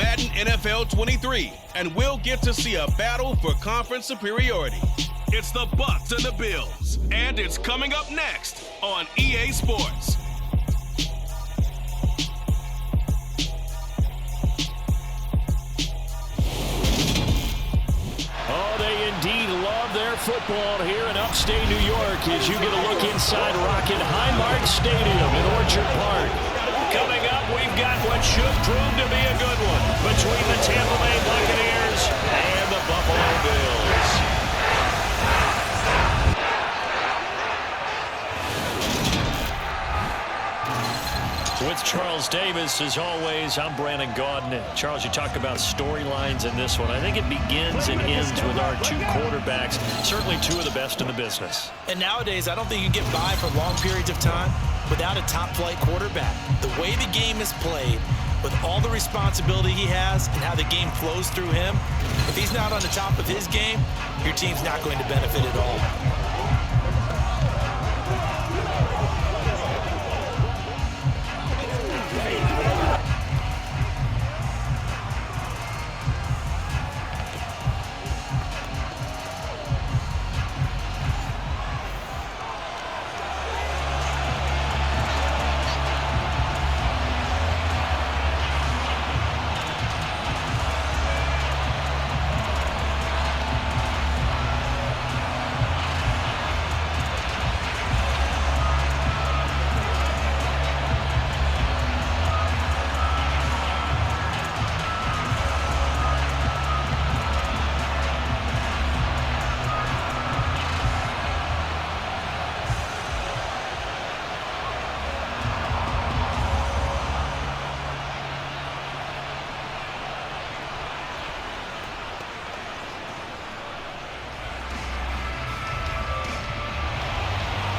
Madden NFL 23, and we'll get to see a battle for conference superiority. It's the Bucs and the Bills, and it's coming up next on EA Sports. Oh, they indeed love their football here in upstate New York as you get a look inside Rocket Highmark Stadium in Orchard Park. Coming up, we've got what should prove to be a good one between the Tampa Bay Buccaneers and the Buffalo Bills. With Charles Davis, as always, I'm Brandon Gaudin. Charles, you talk about storylines in this one. I think it begins and ends with our two quarterbacks, certainly two of the best in the business. And nowadays, I don't think you can get by for long periods of time without a top-flight quarterback. The way the game is played, with all the responsibility he has and how the game flows through him, if he's not on the top of his game, your team's not going to benefit at all.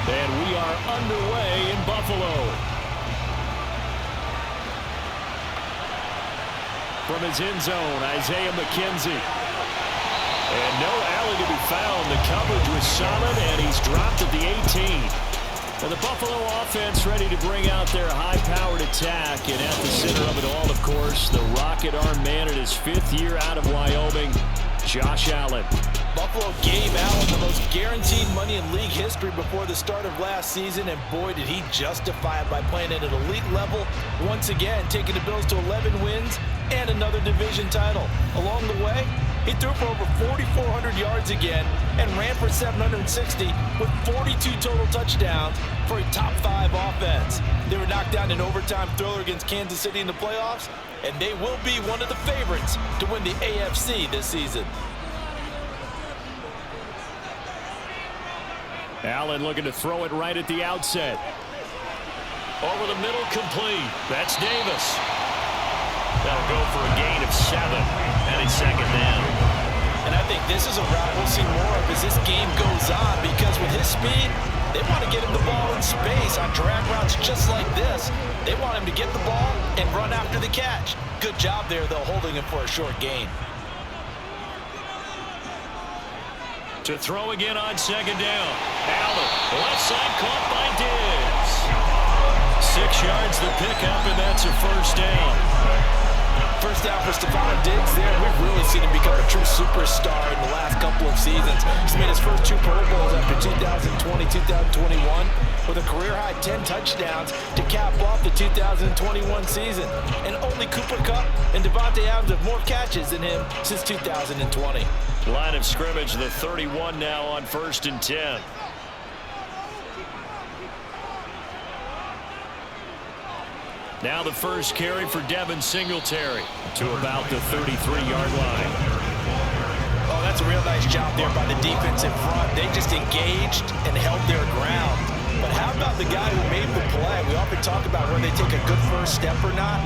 And we are underway in Buffalo. From his end zone, Isaiah McKenzie. And no alley to be found. The coverage was solid, and he's dropped at the 18. And the Buffalo offense ready to bring out their high-powered attack. And at the center of it all, of course, the rocket arm man in his 5th year out of Wyoming, Josh Allen. Buffalo gave Allen the most guaranteed money in league history before the start of last season, and boy, did he justify it by playing at an elite level once again, taking the Bills to 11 wins and another division title. Along the way, he threw for over 4,400 yards again and ran for 760 with 42 total touchdowns for a top-5 offense. They were knocked down in overtime thriller against Kansas City in the playoffs, and they will be one of the favorites to win the AFC this season. Allen looking to throw it right at the outset. Over the middle, complete. That's Davis. That'll go for a gain of 7. And it's second down. And I think this is a route we'll see more of as this game goes on, because with his speed, they want to get him the ball in space on drag routes just like this. They want him to get the ball and run after the catch. Good job there, though, holding him for a short gain. To throw again on second down. Allen, left side, caught by Diggs. 6 yards the pickup, and that's a first down. First down for Stephon Diggs there. We've really seen him become a true superstar in the last couple of seasons. He's made his first 2 Pro Bowls after 2020, 2021, with a career-high 10 touchdowns to cap off the 2021 season. And only Cooper Kupp and Devontae Adams have more catches than him since 2020. Line of scrimmage, the 31 now on 1st and 10. Now the first carry for Devin Singletary to about the 33-yard line. Oh, that's a real nice job there by the defense in front. They just engaged and held their ground. But how about the guy who made the play? We often talk about whether they take a good first step or not.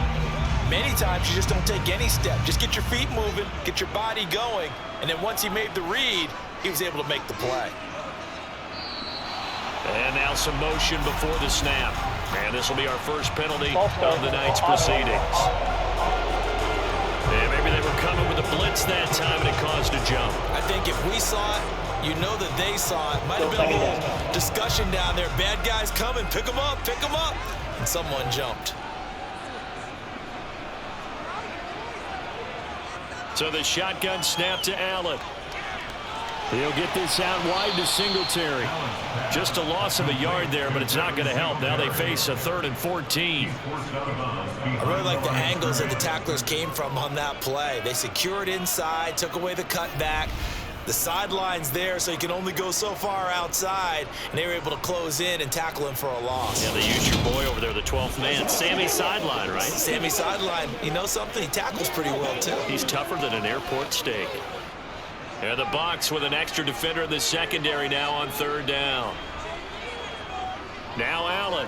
Many times you just don't take any step. Just get your feet moving, get your body going, and then once he made the read, he was able to make the play. And now some motion before the snap. And this will be our first penalty of the night's proceedings. And maybe they were coming with a blitz that time and it caused a jump. I think if we saw it, you know that they saw it. Might have been a little discussion down there. Bad guys coming, pick them up, pick them up. And someone jumped. So the shotgun snap to Allen. He'll get this out wide to Singletary. Just a loss of a yard there, but it's not going to help. Now they face a 3rd and 14. I really like the angles that the tacklers came from on that play. They secured inside, took away the cutback. The sideline's there, so you can only go so far outside, and they were able to close in and tackle him for a loss. Yeah, they used your boy over there, the 12th man. Sammy Sideline, right? Sammy Sideline. You know something? He tackles pretty well, too. He's tougher than an airport steak. And the Bucs with an extra defender in the secondary now on 3rd down. Now Allen.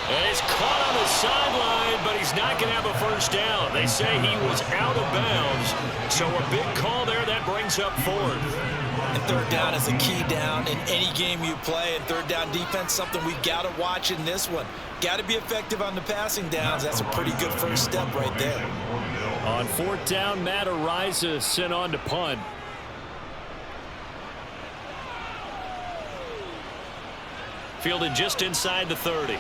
And he's caught on the sideline, but he's not going to have a first down. They say he was out of bounds. So a big call there that brings up 4th. And 3rd down is a key down in any game you play. And 3rd down defense, something we've got to watch in this one. Got to be effective on the passing downs. That's a pretty good first step right there. On 4th down, Matt Ariza sent on to punt. Fielded just inside the 30.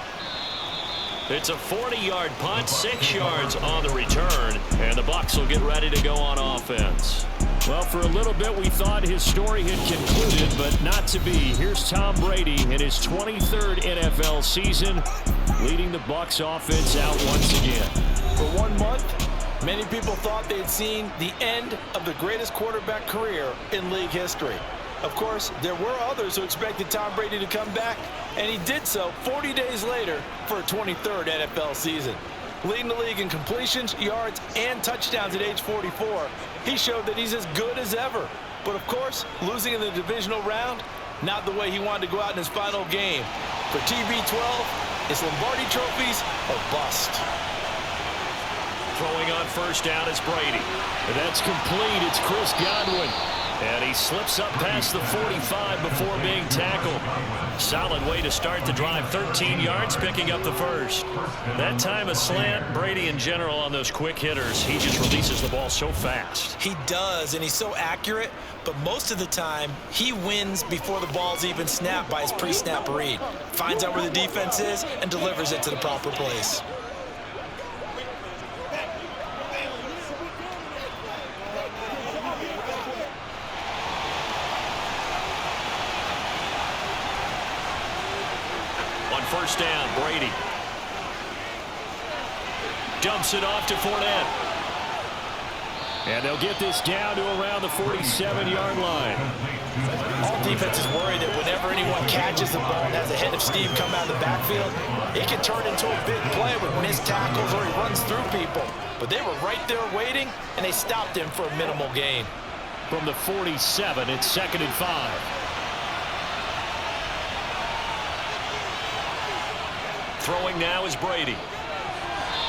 It's a 40-yard punt, 6 yards on the return, and the Bucs will get ready to go on offense. Well, for a little bit, we thought his story had concluded, but not to be. Here's Tom Brady in his 23rd NFL season, leading the Bucs offense out once again. For 1 month, many people thought they'd seen the end of the greatest quarterback career in league history. Of course, there were others who expected Tom Brady to come back, and he did so 40 days later for a 23rd NFL season. Leading the league in completions, yards, and touchdowns at age 44, he showed that he's as good as ever. But of course, losing in the divisional round, not the way he wanted to go out in his final game. For TB12, it's Lombardi trophies or bust. Throwing on 1st down is Brady. And that's complete. It's Chris Godwin. And he slips up past the 45 before being tackled. Solid way to start the drive. 13 yards, picking up the first. That time a slant. Brady in general on those quick hitters, he just releases the ball so fast. He does, and he's so accurate, but most of the time he wins before the ball's even snapped by his pre-snap read. Finds out where the defense is and delivers it to the proper place. On 1st down, Brady dumps it off to Fournette. And they'll get this down to around the 47-yard line. All defenses worry that whenever anyone catches the ball and has a head of steam come out of the backfield, it can turn into a big play with missed tackles or he runs through people. But they were right there waiting, and they stopped him for a minimal gain. From the 47, it's 2nd and 5. Throwing now is Brady.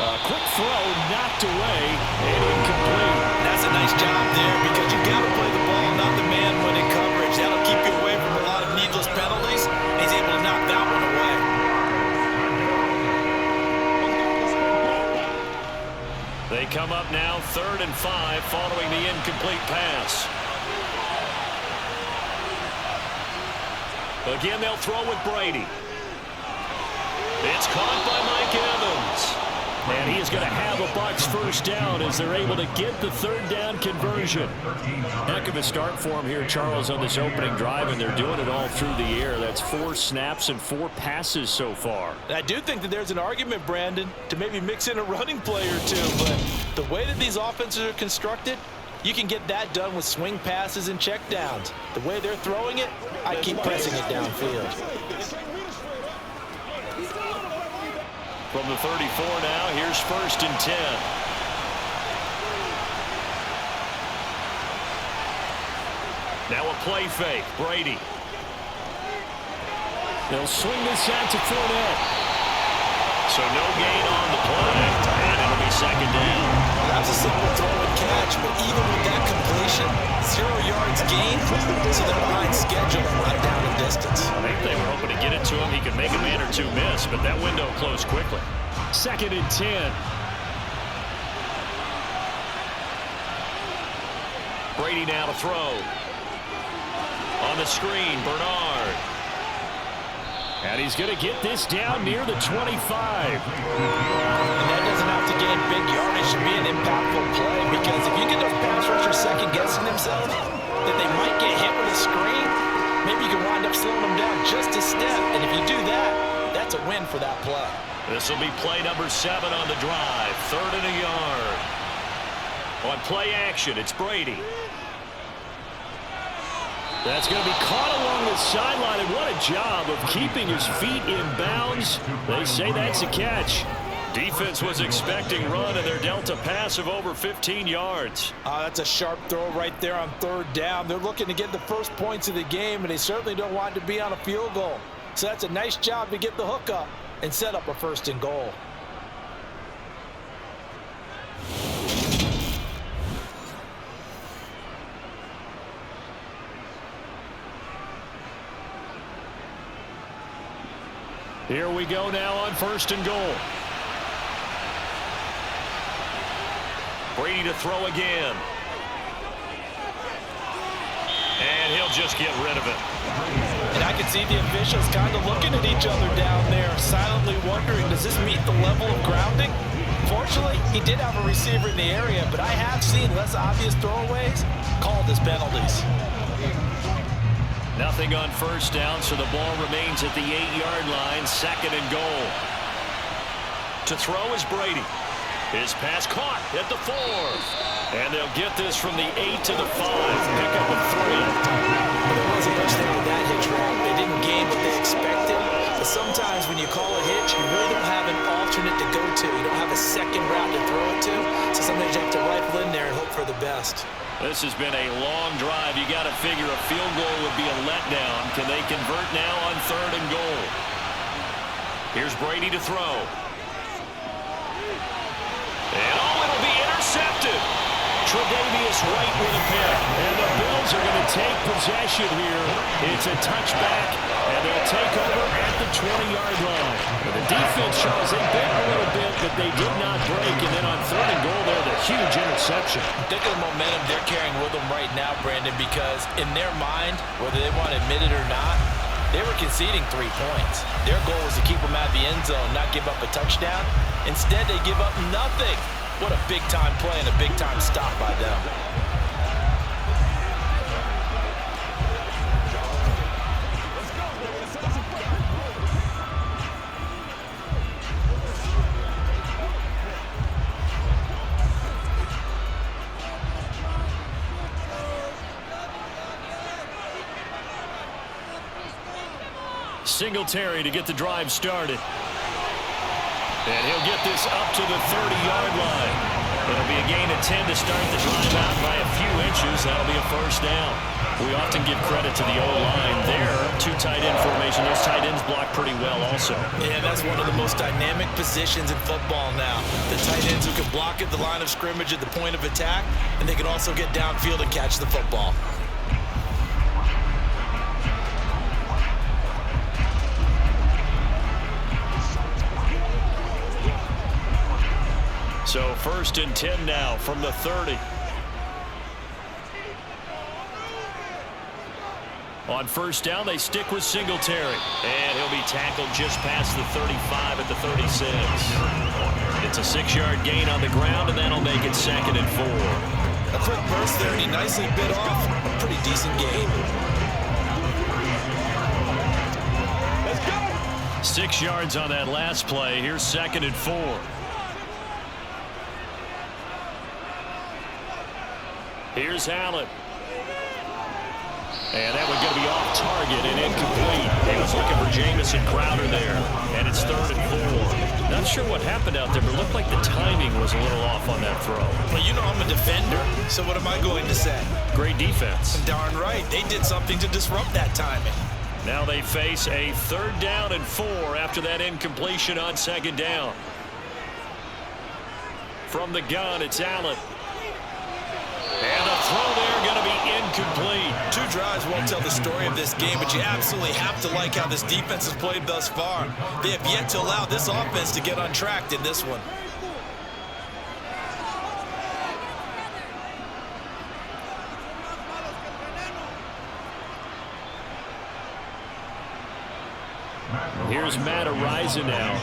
A quick throw knocked away and incomplete. That's a nice job there because you got to play the ball, not the man when in coverage. That'll keep you away from a lot of needless penalties. He's able to knock that one away. They come up now 3rd and 5 following the incomplete pass. Again, they'll throw with Brady. It's caught by Mike Evans. And he is going to have a Bucs first down as they're able to get the 3rd down conversion. Heck of a start for him here, Charles, on this opening drive, and they're doing it all through the air. That's 4 snaps and 4 passes so far. And I do think that there's an argument, Brandon, to maybe mix in a running play or two, but the way that these offenses are constructed, you can get that done with swing passes and checkdowns. The way they're throwing it, I keep pressing it downfield. From the 34 now, here's 1st and 10. Now a play fake, Brady. They'll swing this out to Fournette. So no gain on the play, and it'll be 2nd down. That's a simple throw and catch, but even with that completion, 0 yards gained, so they're behind schedule and run down in distance. I think they were hoping to get it to him. He could make a man or two miss, but that window closed quickly. 2nd and 10. Brady now to throw. On the screen, Bernard. And he's going to get this down near the 25. And that doesn't have to gain big yardage to be an impactful play, because if you get those pass rushers second-guessing themselves, that they might get hit with a screen, maybe you can wind up slowing them down just a step. And if you do that, that's a win for that play. This will be play number 7 on the drive. 3rd and a yard. On play action, it's Brady. That's going to be caught along the sideline, and what a job of keeping his feet in bounds. They say that's a catch. Defense was expecting run, and they're dealt a pass of over 15 yards. That's a sharp throw right there on 3rd down. They're looking to get the first points of the game, and they certainly don't want to be on a field goal. So that's a nice job to get the hook up and set up a 1st and goal. Here we go now on 1st and goal. Brady to throw again. And he'll just get rid of it. And I can see the officials kind of looking at each other down there, silently wondering, does this meet the level of grounding? Fortunately, he did have a receiver in the area, but I have seen less obvious throwaways called as penalties. Nothing on 1st down, so the ball remains at the 8-yard line. 2nd and goal. To throw is Brady. His pass caught at the 4. And they'll get this from the 8 to the 5. Pick up a 3. Well, there wasn't much there with that hitch route. They didn't gain what they expected. But sometimes when you call a hitch, you really don't have an alternate to go to. You don't have a second route to throw it to. So sometimes you have to rifle in there and hope for the best. This has been a long drive. You got to figure a field goal would be a letdown. Can they convert now on 3rd and goal? Here's Brady to throw. And it'll be intercepted. Tre'Davious White with a pick. And the Bills are going to take possession here. It's a touchback, and they'll take over at the 20-yard line. And the defense shows they bit a little bit, but they did not break. And then on 3rd and goal there, the huge interception. Think of the momentum they're carrying with them right now, Brandon, because in their mind, whether they want to admit it or not, they were conceding 3 points. Their goal was to keep them out of the end zone, not give up a touchdown. Instead, they give up nothing. What a big-time play and a big-time stop by them. Singletary to get the drive started. And he'll get this up to the 30-yard line. It'll be a gain of 10 to start the drive out by a few inches. That'll be a 1st down. We often give credit to the O-line there. 2 tight end formation. Those tight ends block pretty well also. Yeah, that's one of the most dynamic positions in football now. The tight ends who can block at the line of scrimmage at the point of attack, and they can also get downfield and catch the football. So 1st and 10 now from the 30. On 1st down, they stick with Singletary. And he'll be tackled just past the 35 at the 36. It's a 6-yard gain on the ground, and that'll make it 2nd and 4. A quick burst there, and he nicely bit off a pretty decent gain. Let's go! 6 yards on that last play. Here's 2nd and 4. Here's Allen. And that one's going to be off target and incomplete. He was looking for Jamison Crowder there. And it's 3rd and 4. Not sure what happened out there, but it looked like the timing was a little off on that throw. Well, you know I'm a defender, so what am I going to say? Great defense. Darn right. They did something to disrupt that timing. Now they face a 3rd down and 4 after that incompletion on 2nd down. From the gun, it's Allen. And the throw there going to be incomplete. 2 drives won't tell the story of this game, but you absolutely have to like how this defense has played thus far. They have yet to allow this offense to get untracked in this one. Here's Matt Araiza now.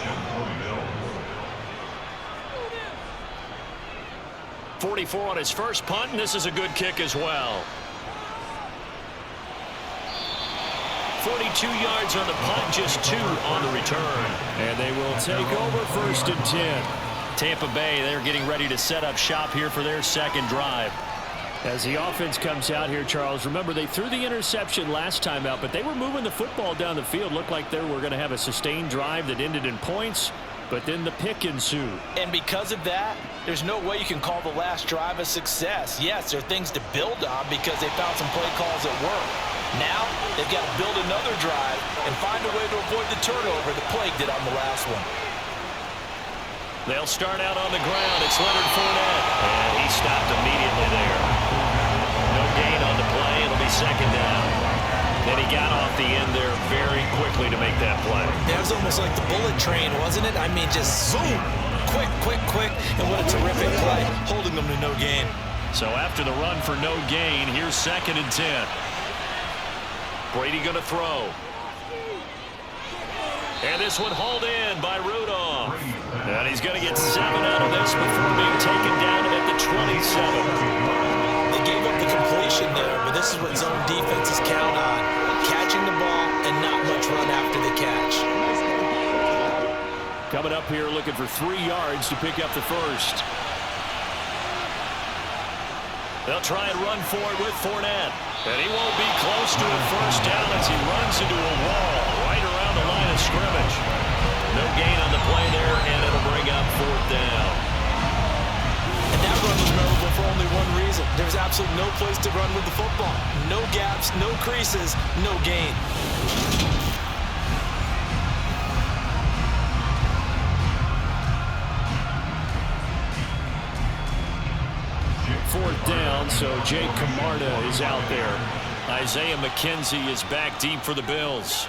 44 on his first punt, and this is a good kick as well. 42 yards on the punt, just 2 on the return. And they will take over 1st and 10. Tampa Bay, they're getting ready to set up shop here for their second drive. As the offense comes out here, Charles, remember they threw the interception last time out, but they were moving the football down the field. Looked like they were going to have a sustained drive that ended in points, but then the pick ensued. And because of that, there's no way you can call the last drive a success. Yes, there are things to build on because they found some play calls that work. Now, they've got to build another drive and find a way to avoid the turnover the Plague did on the last one. They'll start out on the ground. It's Leonard Fournette. And he stopped immediately there. No gain on the play. It'll be 2nd down. Then he got off the end there very quickly to make that play. That was almost like the bullet train, wasn't it? I mean, just zoom. Quick, quick, quick. And what a terrific play, holding them to no gain. So after the run for no gain, here's 2nd and 10. Brady going to throw. And this one hauled in by Rudolph. And he's going to get 7 out of this before being taken down at the 27. They gave up the completion there, but this is what zone defenses count on. Catching the ball and not much run after the catch. Coming up here looking for 3 yards to pick up the first. They'll try and run for it with Fournette. And he won't be close to a first down as he runs into a wall right around the line of scrimmage. No gain on the play there, and it'll bring up 4th down. And that run was memorable for only one reason. There's absolutely no place to run with the football. No gaps, no creases, no gain. 4th down, so Jake Camarda is out there. Isaiah McKenzie is back deep for the Bills.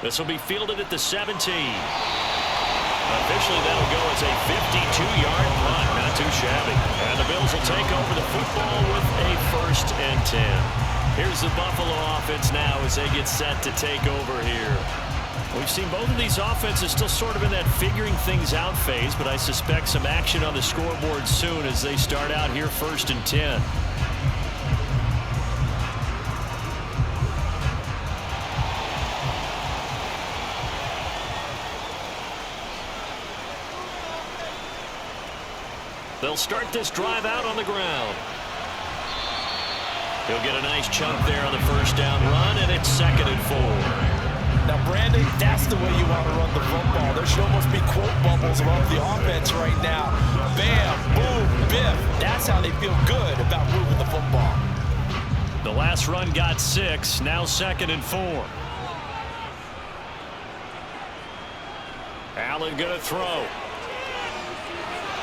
This will be fielded at the 17. Officially, that'll go as a 52-yard punt. Not too shabby. And the Bills will take over the football with a 1st and 10. Here's the Buffalo offense now as they get set to take over here. We've seen both of these offenses still sort of in that figuring things out phase, but I suspect some action on the scoreboard soon as they start out here 1st and 10. They'll start this drive out on the ground. He'll get a nice chunk there on the first down run, and it's 2nd and 4. Now, Brandon, that's the way you want to run the football. There should almost be quote bubbles above the offense right now. Bam, boom, biff. That's how they feel good about moving the football. The last run got 6, now 2nd and 4. Allen going to throw.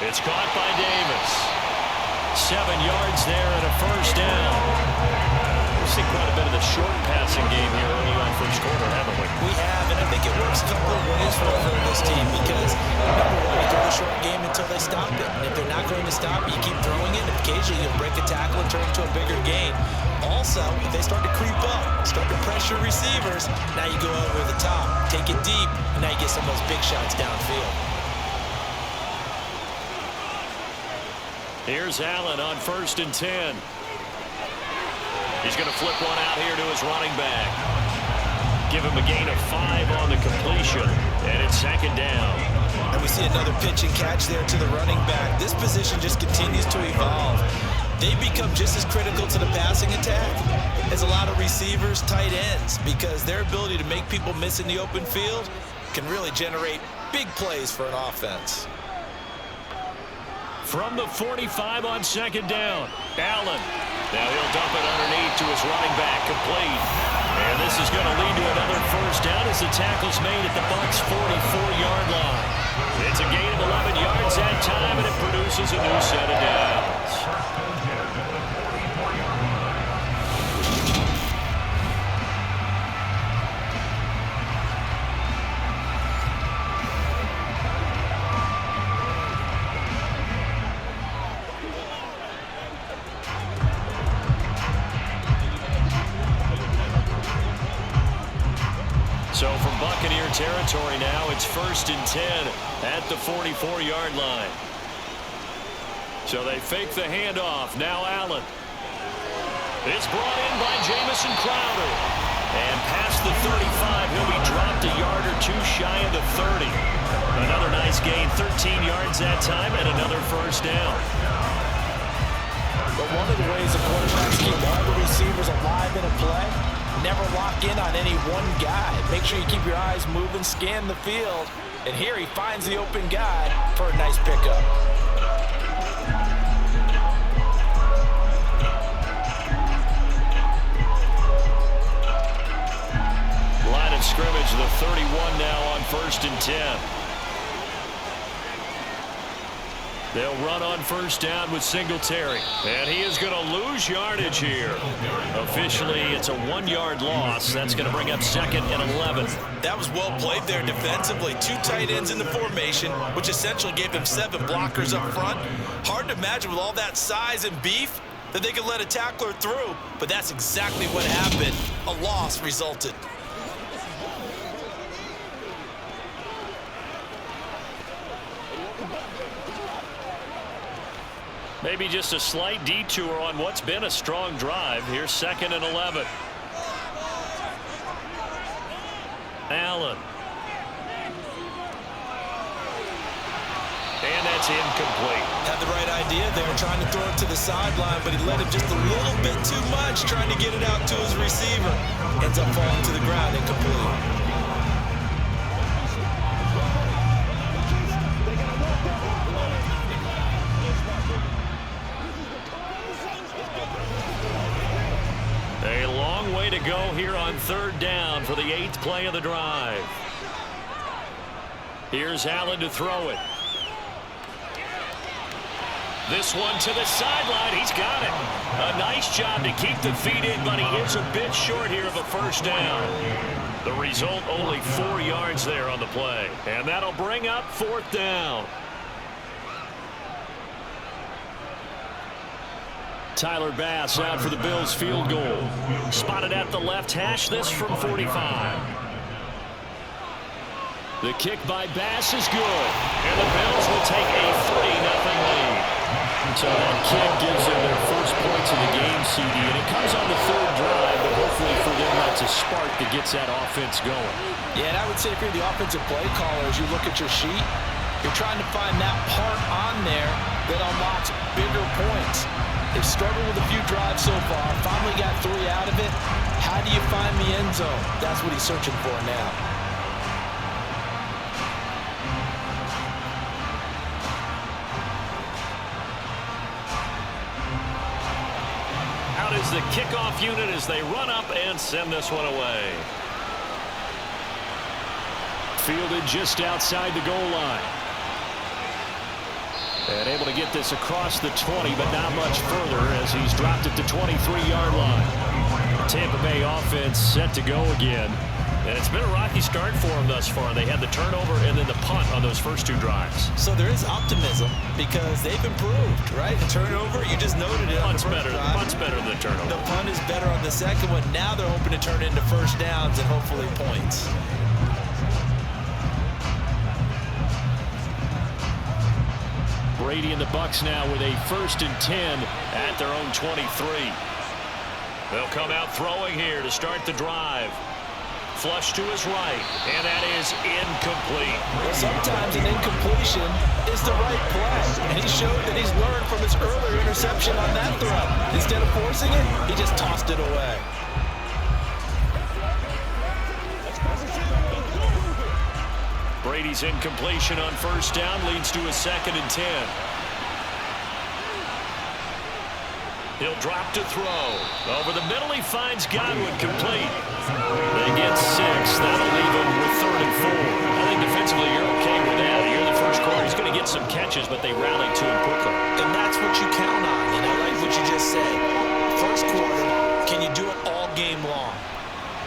It's caught by Davis. 7 yards there and a first down. We've seen quite a bit of the short passing game here early on first quarter, haven't we? We have, and I think it works a couple of ways for this team because, number one, you throw the short game until they stop it. And if they're not going to stop it, you keep throwing it, and occasionally you'll break a tackle and turn it into a bigger gain. Also, if they start to creep up, start to pressure receivers, now you go over the top, take it deep, and now you get some of those big shots downfield. Here's Allen on 1st and 10. He's going to flip one out here to his running back. Give him a gain of 5 on the completion, and it's 2nd down. And we see another pitch and catch there to the running back. This position just continues to evolve. They become just as critical to the passing attack as a lot of receivers, tight ends, because their ability to make people miss in the open field can really generate big plays for an offense. From the 45 on 2nd down, Allen. Now he'll dump it underneath to his running back, complete. And this is going to lead to another first down as the tackle's made at the Bucs' 44-yard line. It's a gain of 11 yards that time, and it produces a new set of downs. territory now. It's 1st and 10 at the 44-yard line. So they fake the handoff. Now Allen. It's brought in by Jamison Crowder. And past the 35, he'll be dropped a yard or two shy of the 30. Another nice gain, 13 yards that time, and another first down. But one of the ways the quarterbacks keep all the receivers alive in a play, never lock in on any one guy. Make sure you keep your eyes moving, scan the field. And here he finds the open guy for a nice pickup. Line of scrimmage, the 31 now on 1st and 10. They'll run on first down with Singletary. And he is going to lose yardage here. Officially, it's a 1-yard loss. That's going to bring up 2nd and 11. That was well played there defensively. 2 tight ends in the formation, which essentially gave him 7 blockers up front. Hard to imagine with all that size and beef that they could let a tackler through. But that's exactly what happened. A loss resulted. Maybe just a slight detour on what's been a strong drive. Here's 2nd and 11. Allen. And that's incomplete. Had the right idea there, trying to throw it to the sideline, but he let him just a little bit too much, trying to get it out to his receiver. Ends up falling to the ground, incomplete. A long way to go here on 3rd down for the 8th play of the drive. Here's Allen to throw it. This one to the sideline. He's got it. A nice job to keep the feet in, but he is a bit short here of a first down. The result, only 4 yards there on the play. And that'll bring up 4th down. Tyler Bass out for the Bills field goal. Spotted at the left hash, this from 45. The kick by Bass is good. And the Bills will take a 3-0 lead. So that kick gives them their first points of the game, CD. And it comes on the 3rd drive, but hopefully for them that's a spark that gets that offense going. Yeah, and I would say if you're the offensive play caller, as you look at your sheet, you're trying to find that part on there that unlocks bigger points. They've struggled with a few drives so far. Finally got 3 out of it. How do you find the end zone? That's what he's searching for now. Out is the kickoff unit as they run up and send this one away. Fielded just outside the goal line. And able to get this across the 20, but not much further as he's dropped it to 23-yard line. Tampa Bay offense set to go again. And it's been a rocky start for them thus far. They had the turnover and then the punt on those first 2 drives. So there is optimism because they've improved, right? The turnover, you just noted it. Punt's better. The punt's better than the turnover. The punt is better on the second one. Now they're hoping to turn into first downs and hopefully points. Brady and the Bucs now with a 1st and 10 at their own 23. They'll come out throwing here to start the drive. Flush to his right, and that is incomplete. Well, sometimes an incompletion is the right play, and he showed that he's learned from his earlier interception on that throw. Instead of forcing it, he just tossed it away. Brady's incompletion on first down leads to a 2nd and 10. He'll drop to throw. Over the middle, he finds Godwin complete. They get 6. That'll leave him with 3rd and 4. I think defensively you're okay with that. Here in the first quarter, he's going to get some catches, but they rallied to him quickly. And that's what you count on, and I like what you just said. First quarter, can you do it all game long?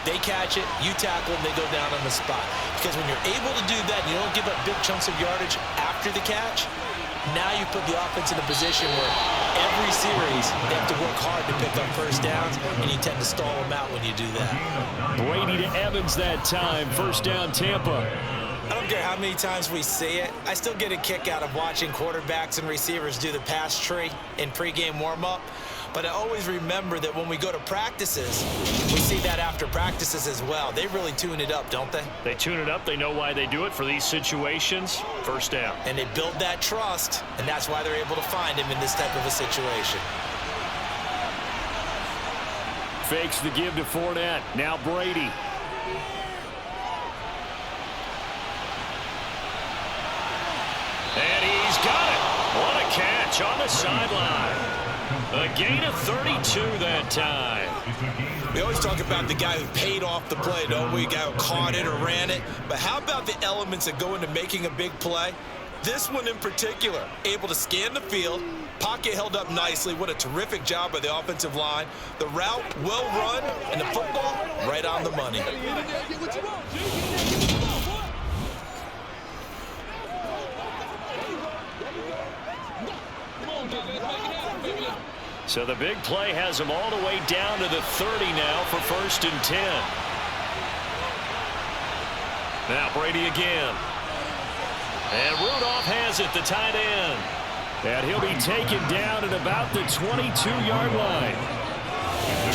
They catch it, you tackle, and they go down on the spot. Because when you're able to do that, you don't give up big chunks of yardage after the catch, Now you put the offense in a position where every series they have to work hard to pick up first downs, and you tend to stall them out when you do that. Brady to Evans that time. First down, Tampa. I don't care how many times we see it. I still get a kick out of watching quarterbacks and receivers do the pass tree in pregame warm-up. But I always remember that when we go to practices, we see that after practices as well. They really tune it up, don't they? They tune it up. They know why they do it for these situations. First down. And they build that trust, and that's why they're able to find him in this type of a situation. Fakes the give to Fournette. Now Brady. And he's got it. What a catch on the sideline. A gain of 32 that time. We always talk about the guy who paid off the play, don't we? The guy who caught it or ran it. But how about the elements that go into making a big play? This one in particular, able to scan the field, pocket held up nicely. What a terrific job by the offensive line. The route well run, and the football right on the money. So the big play has him all the way down to the 30 now for 1st and 10. Now Brady again. And Rudolph has it, the tight end. And he'll be taken down at about the 22-yard line.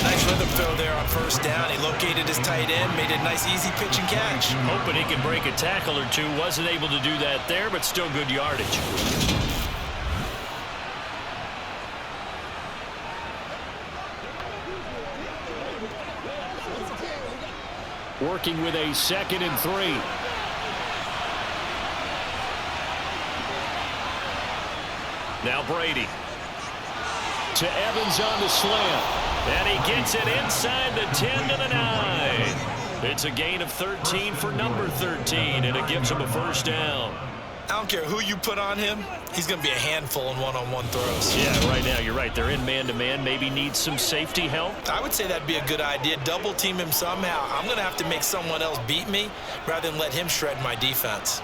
Nice rhythm throw there on first down. He located his tight end, made a nice easy pitch and catch. Hoping he can break a tackle or two. Wasn't able to do that there, but still good yardage. Working with a 2nd and 3. Now Brady. To Evans on the slant. And he gets it inside the 10 to the 9. It's a gain of 13 for number 13, and it gives him a first down. I don't care who you put on him. He's going to be a handful in one-on-one throws. Yeah, right now, you're right. They're in man-to-man. Maybe needs some safety help. I would say that'd be a good idea. Double team him somehow. I'm going to have to make someone else beat me rather than let him shred my defense.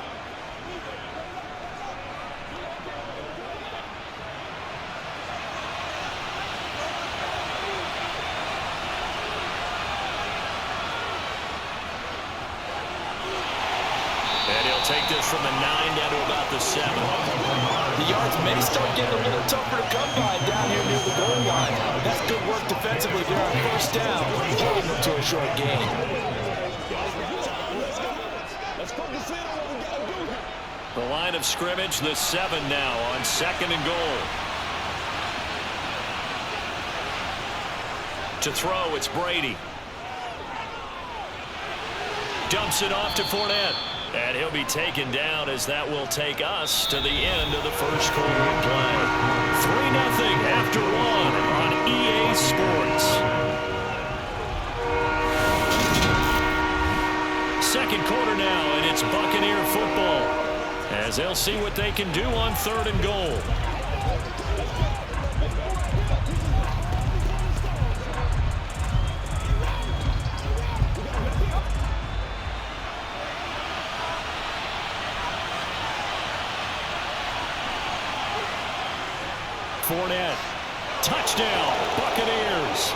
Take this from the 9 down to about the 7. The yards may start getting a little tougher to come by down here near the goal line. That's good work defensively there on first down, holding them to a short gain. The line of scrimmage, the 7 now on 2nd and goal. To throw, it's Brady. Dumps it off to Fournette. And he'll be taken down as that will take us to the end of the first quarter of play. 3-0 after 1 on EA Sports. Second quarter now, and it's Buccaneer football, as they'll see what they can do on 3rd and goal. Fournette, touchdown, Buccaneers.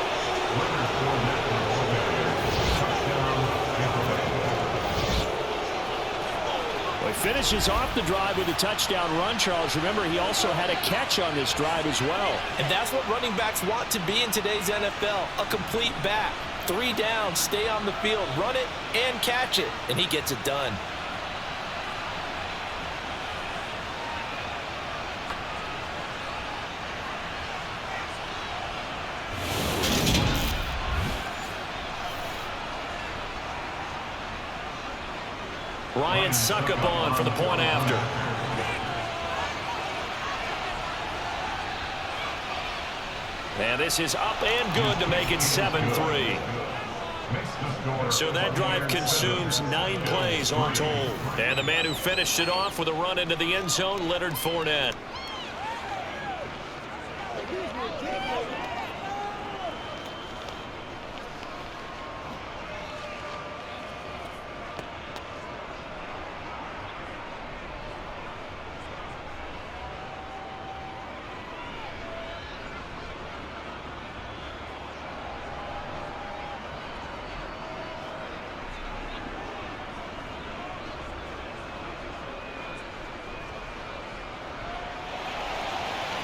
Well, he finishes off the drive with a touchdown run, Charles. Remember, he also had a catch on this drive as well. And that's what running backs want to be in today's NFL, a complete back. 3 down, stay on the field, run it, and catch it. And he gets it done. Ryan Succop for the point after. And this is up and good to make it 7-3. So that drive consumes 9 plays all told. And the man who finished it off with a run into the end zone, Leonard Fournette.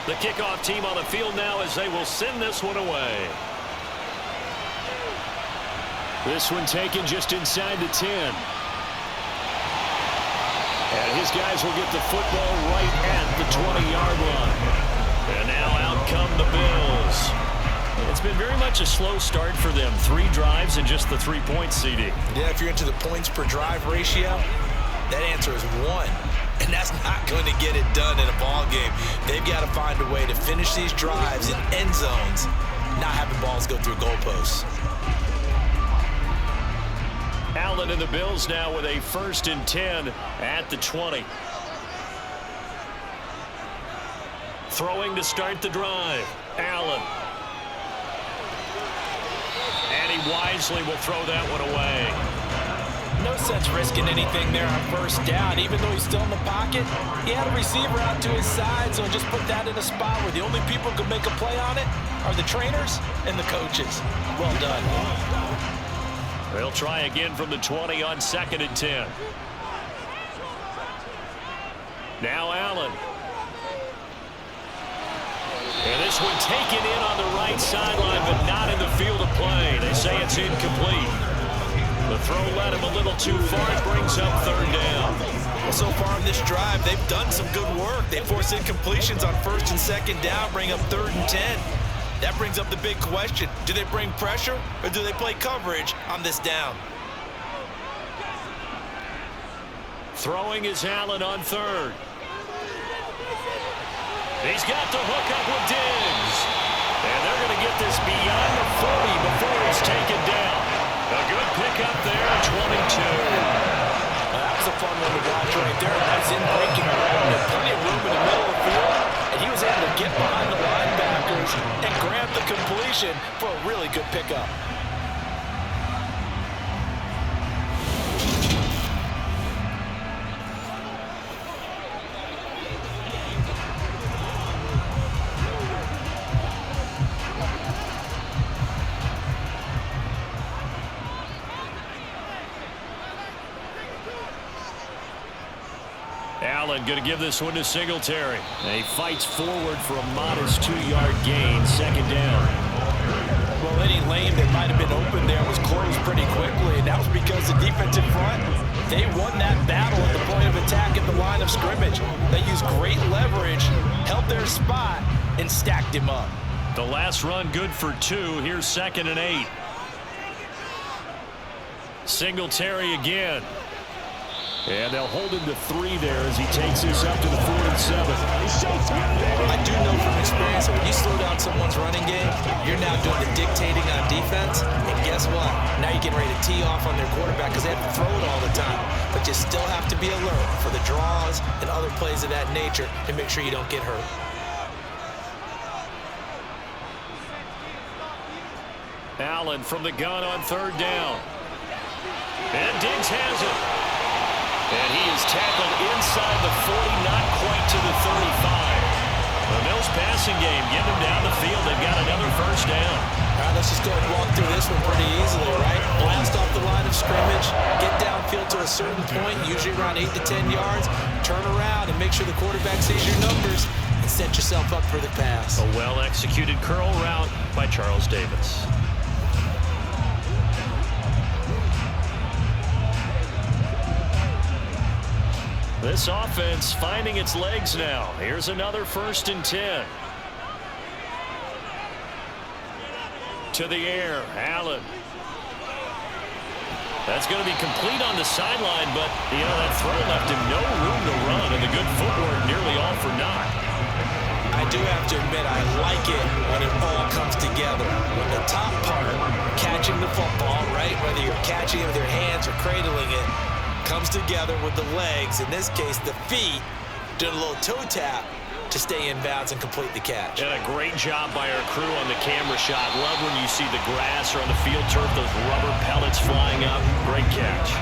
The kickoff team on the field now as they will send this one away. This one taken just inside the 10. And his guys will get the football right at the 20-yard line. And now out come the Bills. It's been very much a slow start for them. 3 drives and just the 3 points, CD. Yeah, if you're into the points per drive ratio, that answer is 1. And that's not going to get it done in a ball game. They've got to find a way to finish these drives in end zones, not having balls go through goalposts. Allen and the Bills now with a 1st and 10 at the 20. Throwing to start the drive. Allen. And he wisely will throw that one away. No sense risking anything there on 1st down. Even though he's still in the pocket, he had a receiver out to his side, so just put that in a spot where the only people who can make a play on it are the trainers and the coaches. Well done. They'll try again from the 20 on 2nd and 10. Now Allen. And this one taken in on the right sideline, but not in the field of play. They say it's incomplete. The throw led him a little too far. It brings up 3rd down. Well, so far in this drive, they've done some good work. They force incompletions on 1st and 2nd down, bring up 3rd and 10. That brings up the big question. Do they bring pressure or do they play coverage on this down? Throwing is Allen on 3rd. He's got the hook up with Diggs. And they're going to get this beyond the 40 before he's taken down. A good pickup there, 22. Well, that was a fun one to watch right there. Nice in-breaking around. Had plenty of room in the middle of the field. And he was able to get behind the linebackers and grab the completion for a really good pickup. Allen going to give this one to Singletary. And he fights forward for a modest 2-yard gain, 2nd down. Well, any lane that might have been open there was closed pretty quickly, and that was because the defensive front, they won that battle at the point of attack at the line of scrimmage. They used great leverage, held their spot, and stacked him up. The last run good for 2. Here's 2nd and 8. Singletary again. And they'll hold him to 3 there as he takes this up to the 4th and 7. I do know from experience that when you slow down someone's running game, you're now doing the dictating on defense. And guess what? Now you're getting ready to tee off on their quarterback because they have to throw it all the time. But you still have to be alert for the draws and other plays of that nature to make sure you don't get hurt. Allen from the gun on 3rd down. And Diggs has it. And he is tackled inside the 40, not quite to the 35. The Bills passing game, get them down the field. They've got another 1st down. All right, let's just go ahead and walk through this one pretty easily, right? Blast off the line of scrimmage, get downfield to a certain point, usually around 8 to 10 yards, turn around and make sure the quarterback sees your numbers and set yourself up for the pass. A well-executed curl route by Charles Davis. This offense finding its legs now. Here's another 1st and 10. To the air, Allen. That's going to be complete on the sideline, but, you know, that throw left him no room to run, and the good footwork nearly all for naught. I do have to admit, I like it when it all comes together. When the top part, catching the football, right, whether you're catching it with your hands or cradling it, comes together with the legs, in this case the feet, doing a little toe tap to stay in bounds and complete the catch. And a great job by our crew on the camera shot. Love when you see the grass or on the field turf, those rubber pellets flying up. Great catch.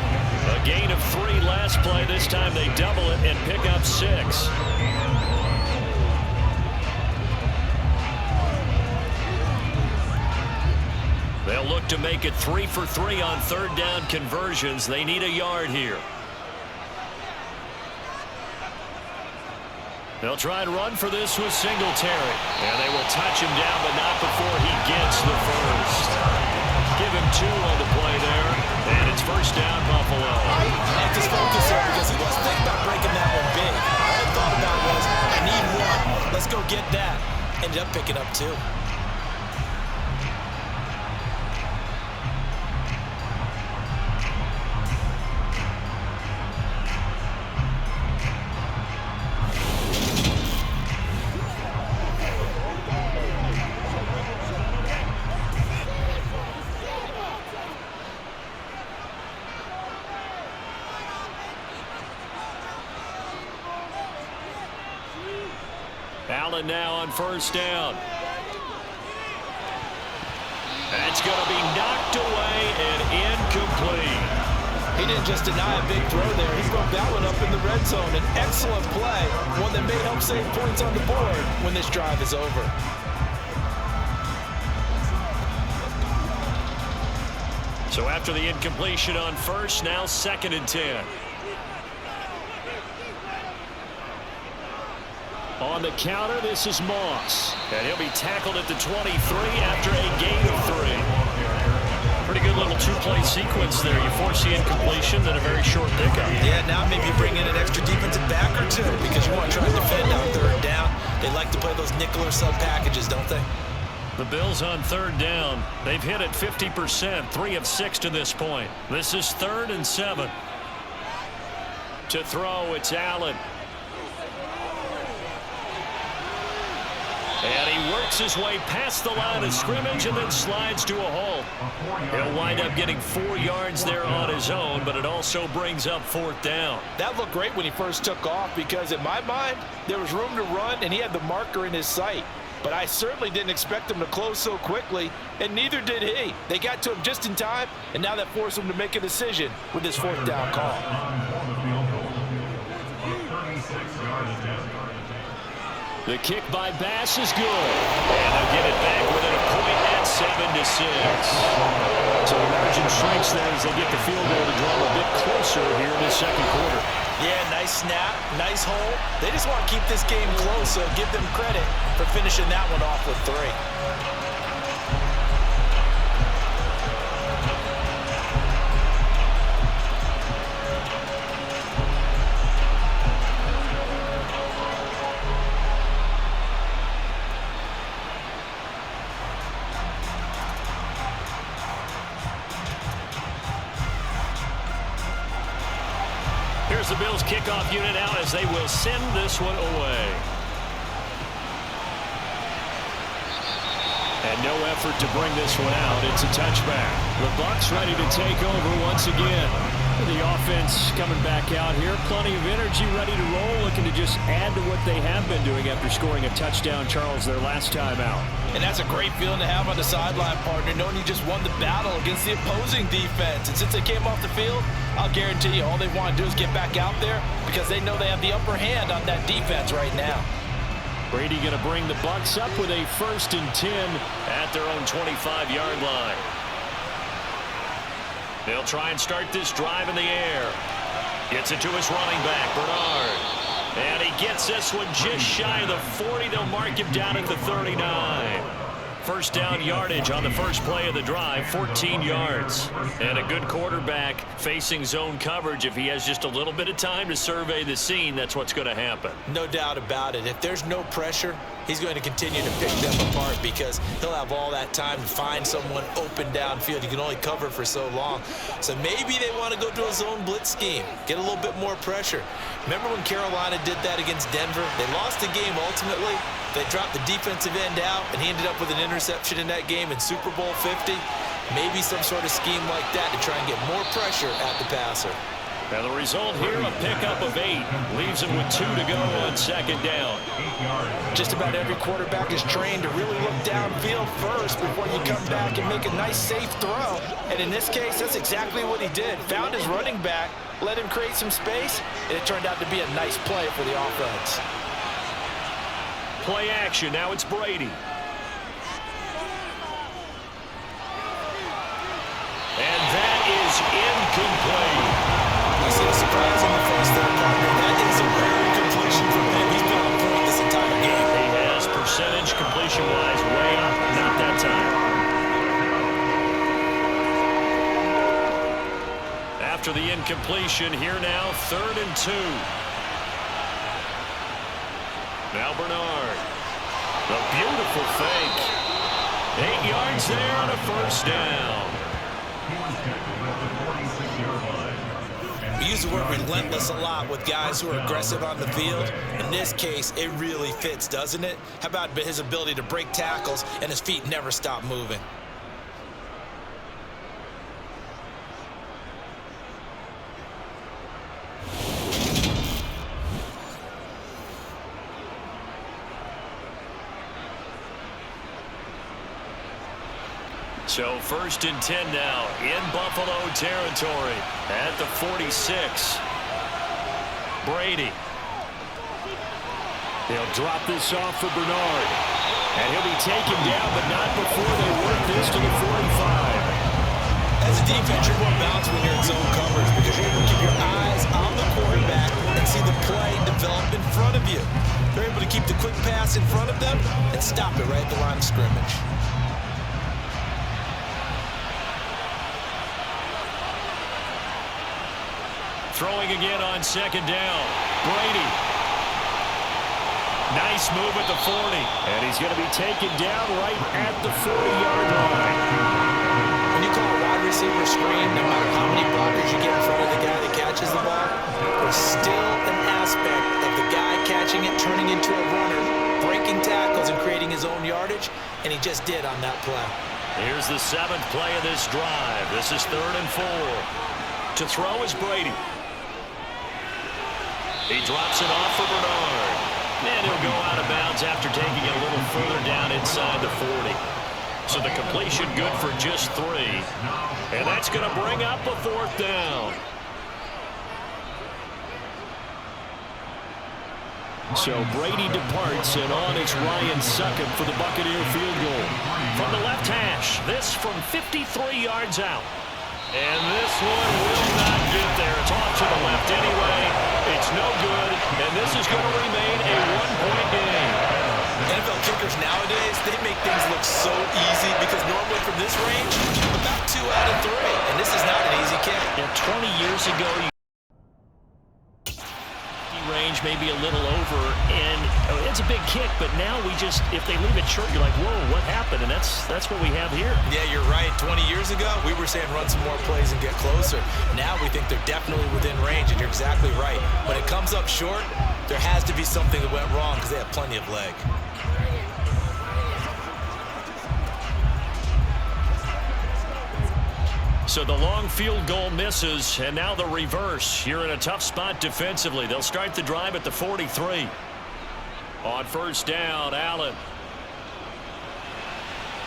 A gain of 3 last play. This time they double it and pick up 6. They'll look to make it 3 for 3 on 3rd down conversions. They need a yard here. They'll try and run for this with Singletary. And they will touch him down, but not before he gets the first. Give him 2 on the play there. And it's first down, Buffalo. I like his focus there because he wasn't thinking about breaking that one big. All he thought about was, I need 1. Let's go get that. Ended up picking up 2. Allen now on first down. That's going to be knocked away and incomplete. He didn't just deny a big throw there. He broke that one up in the red zone. An excellent play, one that may help save points on the board when this drive is over. So after the incompletion on first, now 2nd and 10. On the counter, this is Moss. And he'll be tackled at the 23 after a gain of 3. Pretty good little 2-play sequence there. You force the incompletion, then a very short pickup. Yeah, now maybe you bring in an extra defensive back or 2 because you want to try to defend on 3rd down. They like to play those nickel or sub packages, don't they? The Bills on 3rd down. They've hit it 50%, 3 of 6 to this point. This is 3rd and 7. To throw, it's Allen. And he works his way past the line of scrimmage and then slides to a halt. He'll wind up getting 4 yards there on his own, but it also brings up 4th down. That looked great when he first took off because in my mind, there was room to run and he had the marker in his sight. But I certainly didn't expect him to close so quickly, and neither did he. They got to him just in time, and now that forced him to make a decision with this 4th down call. The kick by Bass is good. And they'll get it back within a point at 7-6. So the margin shrinks there as they get the field goal to draw a bit closer here in the 2nd quarter. Yeah, nice snap, nice hole. They just want to keep this game close, so give them credit for finishing that one off with 3. Here's the Bills kickoff unit out as they will send this one away. And no effort to bring this one out. It's a touchback. The Bucs ready to take over once again. The offense coming back out here. Plenty of energy, ready to roll, looking to just add to what they have been doing after scoring a touchdown, Charles, their last time out. And that's a great feeling to have on the sideline, partner, knowing you just won the battle against the opposing defense. And since they came off the field, I'll guarantee you all they want to do is get back out there because they know they have the upper hand on that defense right now. Brady going to bring the Bucs up with a 1st and 10 at their own 25-yard line. They'll try and start this drive in the air. Gets it to his running back, Bernard. And he gets this one just shy of the 40. They'll mark him down at the 39. First down yardage on the first play of the drive, 14 yards. And a good quarterback facing zone coverage. If he has just a little bit of time to survey the scene, that's what's going to happen. No doubt about it. If there's no pressure, he's going to continue to pick them apart because he'll have all that time to find someone open downfield. He can only cover for so long. So maybe they want to go to a zone blitz scheme, get a little bit more pressure. Remember when Carolina did that against Denver? They lost the game ultimately. They dropped the defensive end out, and he ended up with an interception in that game in Super Bowl 50. Maybe some sort of scheme like that to try and get more pressure at the passer. And the result here, a pickup of 8. Leaves him with 2 to go on 2nd down. Just about every quarterback is trained to really look downfield first before you come back and make a nice, safe throw. And in this case, that's exactly what he did. Found his running back, let him create some space, and it turned out to be a nice play for the offense. Play action. Now it's Brady. And that is incomplete. You see a surprise on the face there, partner. That is a rare completion from him. He's been on point after the incompletion. Here now, 3rd and 2. Now Bernard. A beautiful fake. 8 yards there on a first down. We use the word relentless a lot with guys who are aggressive on the field. In this case, it really fits, doesn't it? How about his ability to break tackles and his feet never stop moving? So 1st and 10 now in Buffalo territory at the 46. Brady. He'll drop this off for Bernard. And he'll be taken down, but not before they work this to the 45. As a defense, you're more balanced when you're in zone coverage because you're able to keep your eyes on the quarterback and see the play develop in front of you. They're able to keep the quick pass in front of them and stop it right at the line of scrimmage. Throwing again on 2nd down. Brady. Nice move at the 40. And he's going to be taken down right at the 40-yard line. When you call a wide receiver screen, no matter how many blockers you get in front of the guy that catches the ball, there's still an aspect of the guy catching it, turning into a runner, breaking tackles and creating his own yardage, and he just did on that play. Here's the 7th play of this drive. This is 3rd and 4. To throw is Brady. He drops it off for Bernard. And he'll go out of bounds after taking it a little further down inside the 40. So the completion good for just 3. And that's going to bring up a 4th down. So Brady departs, and on it's Ryan Succop for the Buccaneer field goal. From the left hash, this from 53 yards out. And this one will not get there. It's off to the left anyway. It's no good, and this is going to remain a 1-point game. NFL kickers nowadays, they make things look so easy because normally from this range, about 2 out of 3. And this is not an easy kick. Yeah, 20 years ago, range maybe a little over, and it's a big kick, but now we just, if they leave it short, you're like, whoa, what happened? And that's what we have here. Yeah, you're right. 20 years ago, we were saying run some more plays and get closer. Now we think they're definitely within range, and you're exactly right. When it comes up short, there has to be something that went wrong because they have plenty of leg. So the long field goal misses, and now the reverse. You're in a tough spot defensively. They'll start the drive at the 43. On 1st down, Allen.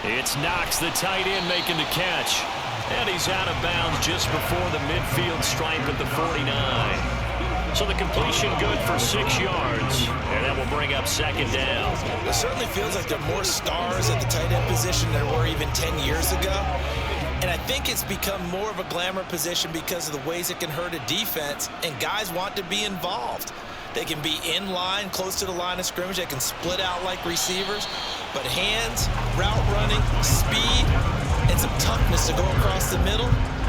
It's Knox, the tight end, making the catch. And he's out of bounds just before the midfield stripe at the 49. So the completion good for 6 yards, and that will bring up 2nd down. It certainly feels like there are more stars at the tight end position than there were even 10 years ago. And I think it's become more of a glamour position because of the ways it can hurt a defense, and guys want to be involved. They can be in line, close to the line of scrimmage. They can split out like receivers. But hands, route running, speed, and some toughness to go across the middle,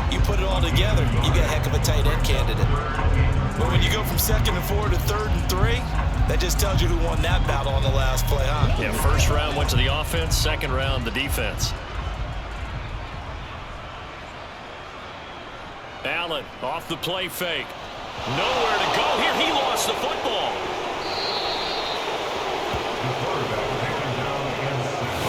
you put it all together, you got a heck of a tight end candidate. But when you go from 2nd and 4 to 3rd and 3, that just tells you who won that battle on the last play, huh? Yeah, 1st round went to the offense, 2nd round the defense. Allen off the play fake. Nowhere to go here. He lost the football.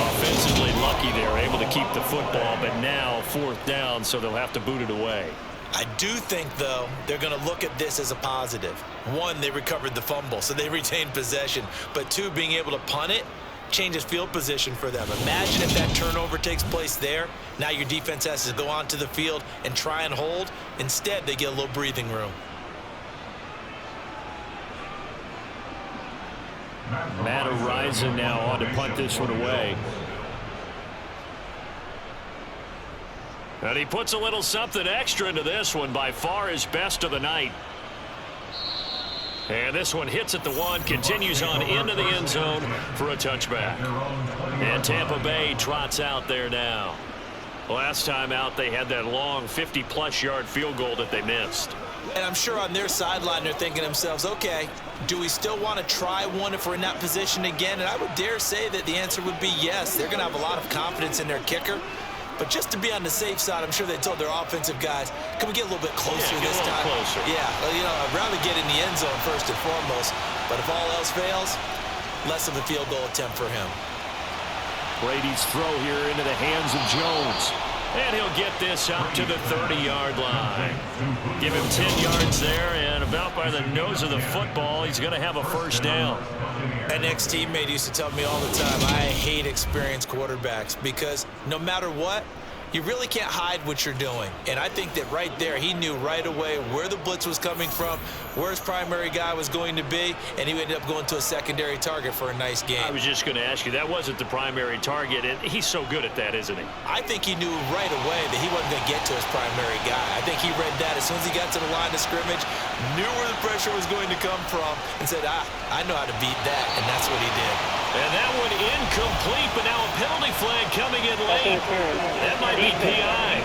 Offensively lucky they're able to keep the football, but now 4th down, so they'll have to boot it away. I do think, though, they're going to look at this as a positive. 1, they recovered the fumble, so they retained possession. But 2, being able to punt it changes field position for them. Imagine if that turnover takes place there. Now your defense has to go onto the field and try and hold. Instead, they get a little breathing room. Matt Horizon now on to punt this one away. And he puts a little something extra into this one, by far his best of the night. And this one hits at the 1, continues on into the end zone for a touchback. And Tampa Bay trots out there now. Last time out, they had that long 50-plus yard field goal that they missed. And I'm sure on their sideline, they're thinking to themselves, okay, do we still want to try one if we're in that position again? And I would dare say that the answer would be yes. They're going to have a lot of confidence in their kicker. But just to be on the safe side, I'm sure they told their offensive guys, can we get a little bit closer this time? Closer. Yeah, well, you know, I'd rather get in the end zone first and foremost. But if all else fails, less of a field goal attempt for him. Brady's throw here into the hands of Jones. And he'll get this out to the 30-yard line. Give him 10 yards there, and about by the nose of the football, he's going to have a first down. An ex-teammate used to tell me all the time, I hate experienced quarterbacks because no matter what, you really can't hide what you're doing. And I think that right there, he knew right away where the blitz was coming from, where his primary guy was going to be, and he ended up going to a secondary target for a nice game. I was just going to ask you, that wasn't the primary target, and he's so good at that, isn't he? I think he knew right away that he wasn't going to get to his primary guy. I think he read that as soon as he got to the line of scrimmage, knew where the pressure was going to come from, and said, I know how to beat that, and that's what he did. And that one incomplete, but now a penalty flag coming in late. That might be PI.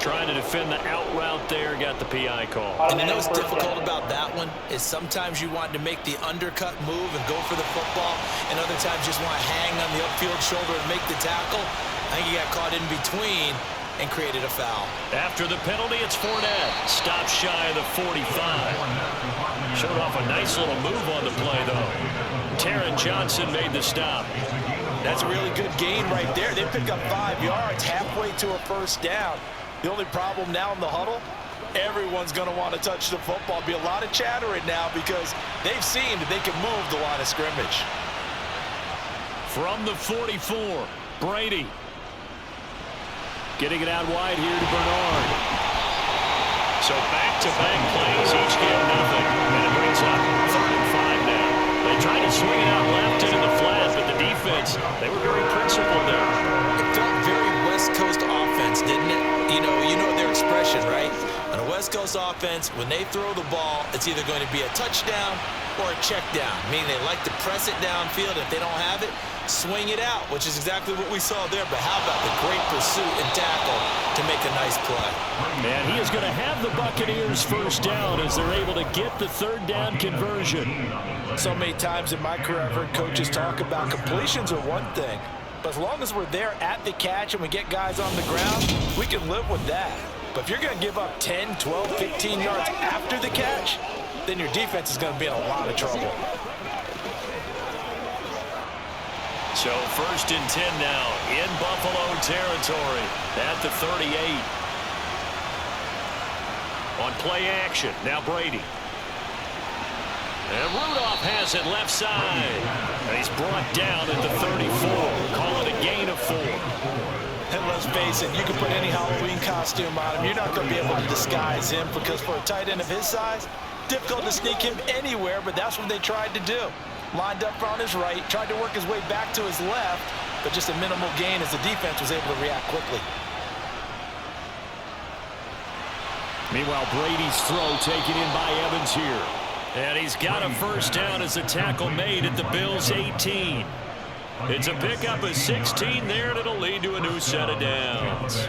Trying to defend the out route there, got the PI call. And you know what's difficult about that one is sometimes you want to make the undercut move and go for the football, and other times just want to hang on the upfield shoulder and make the tackle. I think he got caught in between and created a foul. After the penalty, it's Fournette. Stop shy of the 45. Showed off a nice little move on the play, though. Taron Johnson made the stop. That's a really good gain right there. They pick up 5 yards halfway to a first down. The only problem now in the huddle, everyone's going to want to touch the football. Be a lot of chattering now because they've seen that they can move the line of scrimmage. From the 44, Brady. Getting it out wide here to Bernard. So back-to-back plays, each get nothing. And it brings up 3rd and 5 now. They tried to swing it out left into the flat, but the defense, they were very principled there. It felt very West Coast offense, didn't it? You know their expression, right? On a West Coast offense, when they throw the ball, it's either going to be a touchdown or a check down, meaning they like to press it downfield. If they don't have it, swing it out, which is exactly what we saw there. But how about the great pursuit and tackle to make a nice play? And he is going to have the Buccaneers first down as they're able to get the 3rd down conversion. So many times in my career, I've heard coaches talk about completions are one thing, but as long as we're there at the catch and we get guys on the ground, we can live with that. But if you're going to give up 10, 12, 15 yards after the catch, then your defense is going to be in a lot of trouble. So 1st and 10 now in Buffalo territory at the 38. On play action, now Brady. And Rudolph has it left side. And he's brought down at the 34. Call it a gain of 4. And let's face it, you can put any Halloween costume on him. You're not going to be able to disguise him because for a tight end of his size, difficult to sneak him anywhere, but that's what they tried to do. Lined up on his right, tried to work his way back to his left, but just a minimal gain as the defense was able to react quickly. Meanwhile, Brady's throw taken in by Evans here. And he's got a first down as the tackle made at the Bills' 18. It's a pickup of 16 there, and it'll lead to a new set of downs.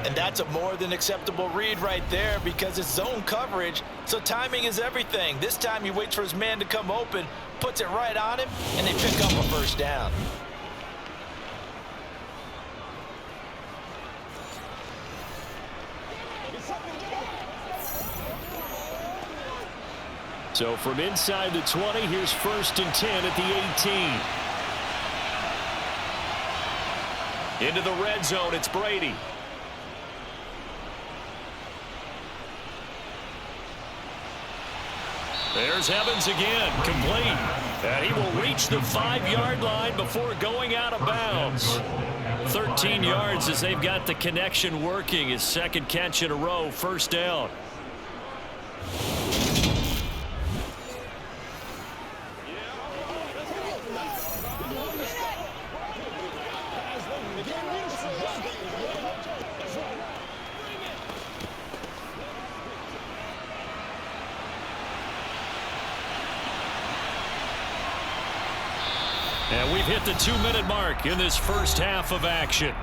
And that's a more than acceptable read right there because it's zone coverage, so timing is everything. This time he waits for his man to come open, puts it right on him, and they pick up a first down. So from inside the 20, here's 1st and 10 at the 18. Into the red zone, it's Brady. There's Evans again, complete. And he will reach the 5-yard line before going out of bounds. 13 yards as they've got the connection working. His 2nd catch in a row, first down. And we've hit the 2-minute mark in this first half of action.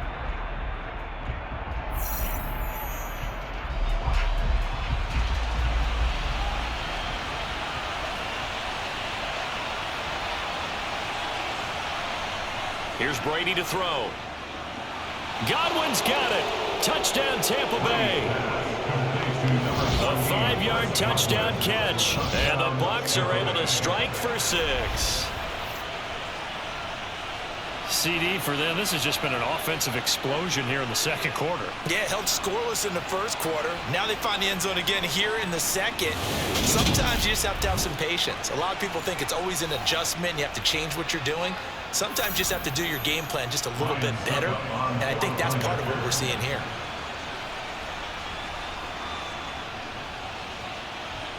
Here's Brady to throw. Godwin's got it. Touchdown, Tampa Bay. A 5-yard touchdown catch. And the Bucs are able to strike for 6. CD for them. This has just been an offensive explosion here in the second quarter. Yeah, held scoreless in the first quarter. Now they find the end zone again here in the second. Sometimes you just have to have some patience. A lot of people think it's always an adjustment. You have to change what you're doing. Sometimes you just have to do your game plan just a little bit better. And I think that's part of what we're seeing here.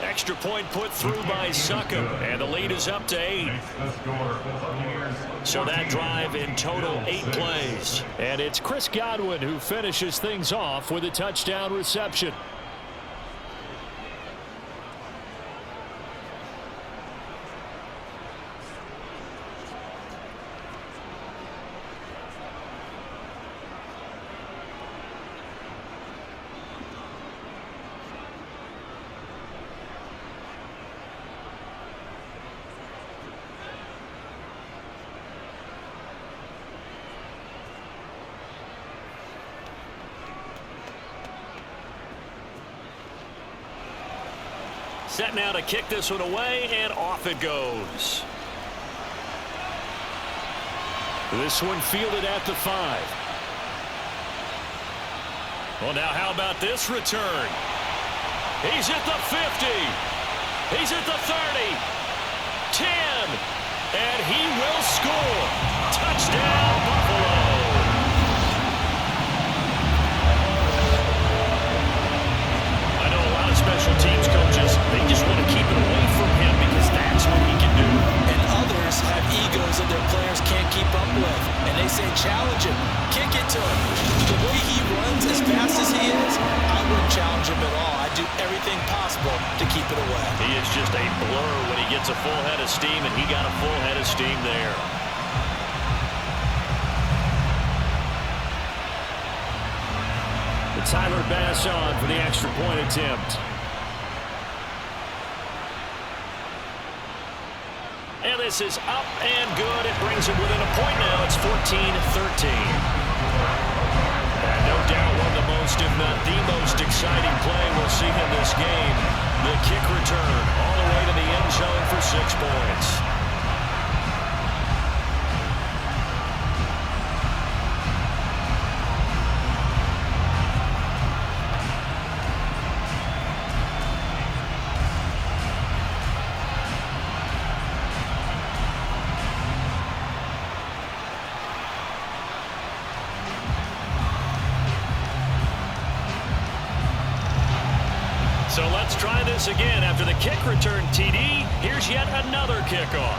Extra point put through by Succop, and the lead is up to 8. So that drive in total 8 plays. And it's Chris Godwin who finishes things off with a touchdown reception. Set now to kick this one away, and off it goes. This one fielded at the 5. Well, now how about this return? He's at the 50. He's at the 30. 10. And he will score. Touchdown, Buffalo. Special teams coaches, they just want to keep it away from him because that's what he can do. And others have egos that their players can't keep up with. And they say, challenge him, kick it to him. The way he runs as fast as he is, I wouldn't challenge him at all. I'd do everything possible to keep it away. He is just a blur when he gets a full head of steam, and he got a full head of steam there. Tyler Bass on for the extra point attempt. And this is up and good. It brings him within a point now. It's 14-13. And no doubt one of the most, if not the most exciting play we'll see in this game. The kick return all the way to the end zone for 6 points. So let's try this again. After the kick return TD, here's yet another kickoff.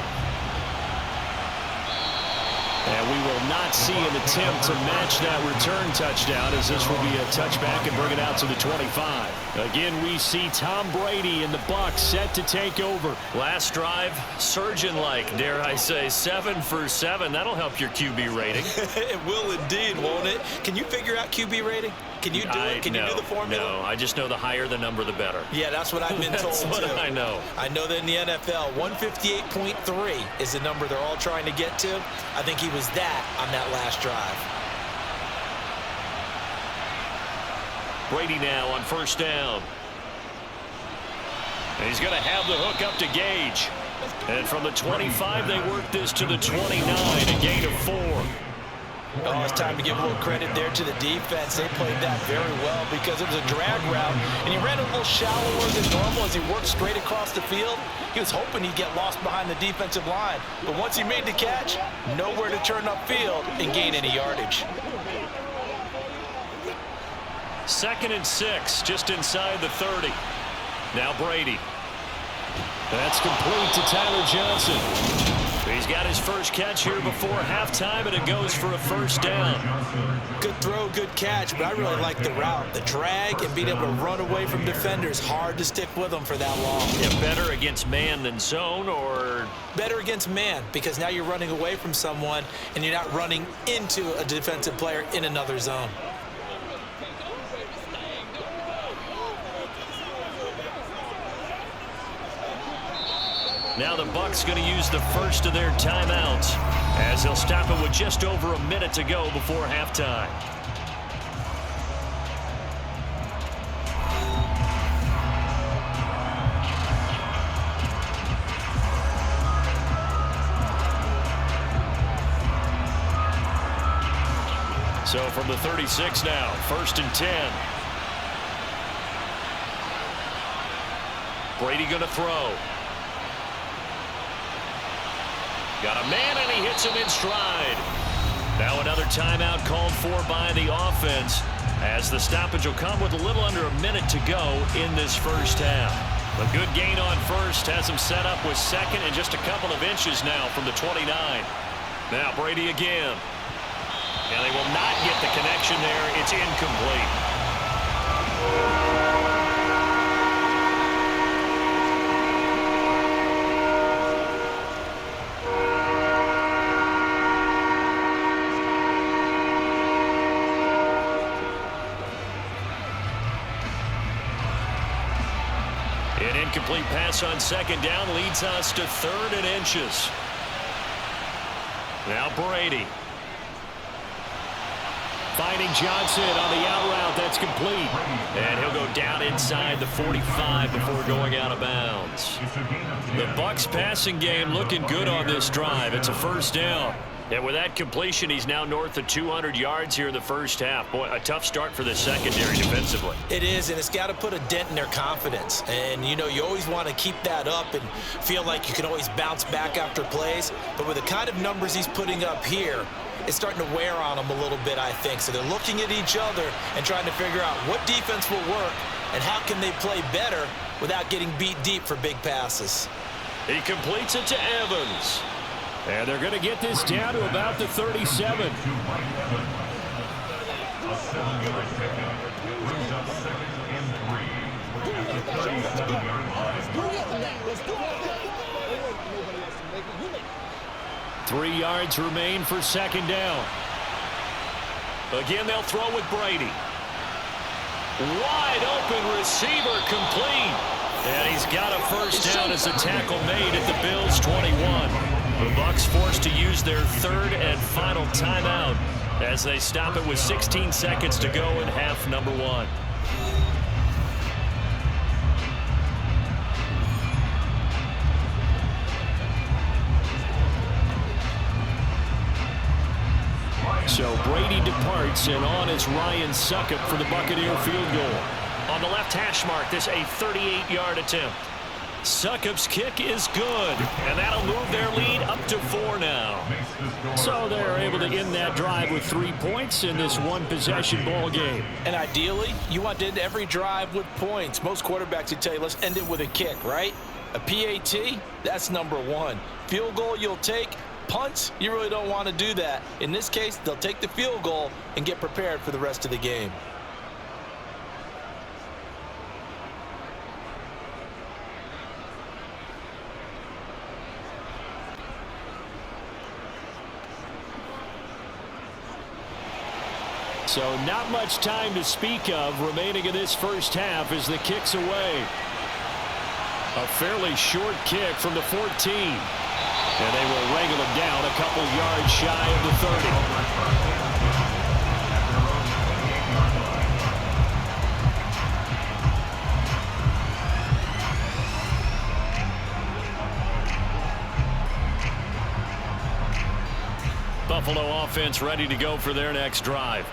And we will not see an attempt to match that return touchdown, as this will be a touchback and bring it out to the 25. Again, we see Tom Brady and the Bucs set to take over. Last drive, surgeon-like, dare I say, 7 for 7. That'll help your QB rating. It will indeed, won't it? Can you figure out QB rating? Can you do it? Can you do the formula? No, I just know the higher the number, the better. Yeah, that's what I've been told, That's what too. I know. I know that in the NFL, 158.3 is the number they're all trying to get to. I think he was that on that last drive. Brady now on first down. And he's going to have the hook up to Gage. And from the 25, they work this to the 29, a gain of 4. Oh, it's time to give a little credit there to the defense. They played that very well because it was a drag route, and he ran a little shallower than normal as he worked straight across the field. He was hoping he'd get lost behind the defensive line, but once he made the catch, nowhere to turn upfield and gain any yardage. 2nd and 6, just inside the 30. Now Brady. That's complete to Tyler Johnson. He's got his first catch here before halftime, and it goes for a first down. Good throw, good catch, but I really like the route. The drag and being able to run away from defenders, hard to stick with them for that long. Yeah, better against man than zone, or? Better against man, because now you're running away from someone and you're not running into a defensive player in another zone. Now the Bucs going to use the first of their timeouts as they'll stop it with just over a minute to go before halftime. So from the 36 now, 1st and 10. Brady going to throw. Got a man, and he hits him in stride. Now another timeout called for by the offense, as the stoppage will come with a little under a minute to go in this first half. A good gain on first has him set up with second and just a couple of inches now from the 29. Now Brady again. And they will not get the connection there. It's incomplete. An incomplete pass on second down leads us to 3rd and inches. Now Brady. Finding Johnson on the out route. That's complete. And he'll go down inside the 45 before going out of bounds. The Bucs passing game looking good on this drive. It's a first down. And with that completion, he's now north of 200 yards here in the first half. Boy, a tough start for the secondary defensively. It is, and it's got to put a dent in their confidence. And, you know, you always want to keep that up and feel like you can always bounce back after plays. But with the kind of numbers he's putting up here, it's starting to wear on them a little bit, I think. So they're looking at each other and trying to figure out what defense will work and how can they play better without getting beat deep for big passes. He completes it to Evans. And they're going to get this down to about the 37. Three yards remain for second down. Again, they'll throw with Brady. Wide open receiver complete. And he's got a first down as a tackle made at the Bills' 21. The Bucs forced to use their 3rd and final timeout as they stop it with 16 seconds to go in half number 1. So Brady departs, and on is Ryan Succop for the Buccaneer field goal. On the left hash mark, this a 38-yard attempt. Succop's kick is good, and that'll move their lead up to 4 now. So they're able to end that drive with 3 points in this one-possession ball game. And ideally, you want to end every drive with points. Most quarterbacks would tell you, let's end it with a kick, right? A PAT, that's number 1. Field goal you'll take. Punts, you really don't want to do that. In this case, they'll take the field goal and get prepared for the rest of the game. So not much time to speak of remaining in this first half as the kick's away. A fairly short kick from the 14. And they will wrangle him down a couple yards shy of the 30. Buffalo offense ready to go for their next drive.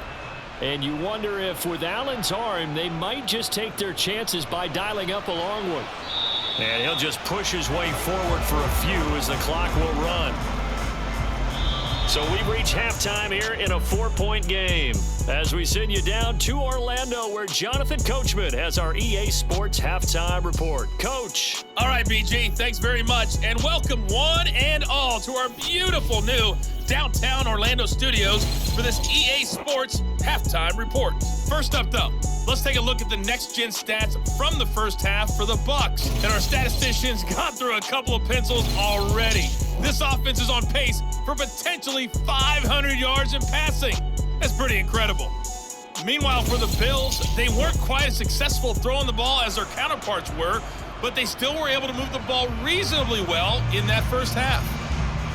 And you wonder if with Allen's arm, they might just take their chances by dialing up a long one. And he'll just push his way forward for a few as the clock will run. So we reach halftime here in a 4-point game as we send you down to Orlando, where Jonathan Coachman has our EA Sports halftime report. Coach. All right, BG, thanks very much. And welcome one and all to our beautiful new downtown Orlando studios for this EA Sports halftime report. First up, though, let's take a look at the next-gen stats from the first half for the Bucs. And our statisticians got through a couple of pencils already. This offense is on pace for potentially 500 yards in passing. That's pretty incredible. Meanwhile, for the Bills, they weren't quite as successful throwing the ball as their counterparts were, but they still were able to move the ball reasonably well in that first half.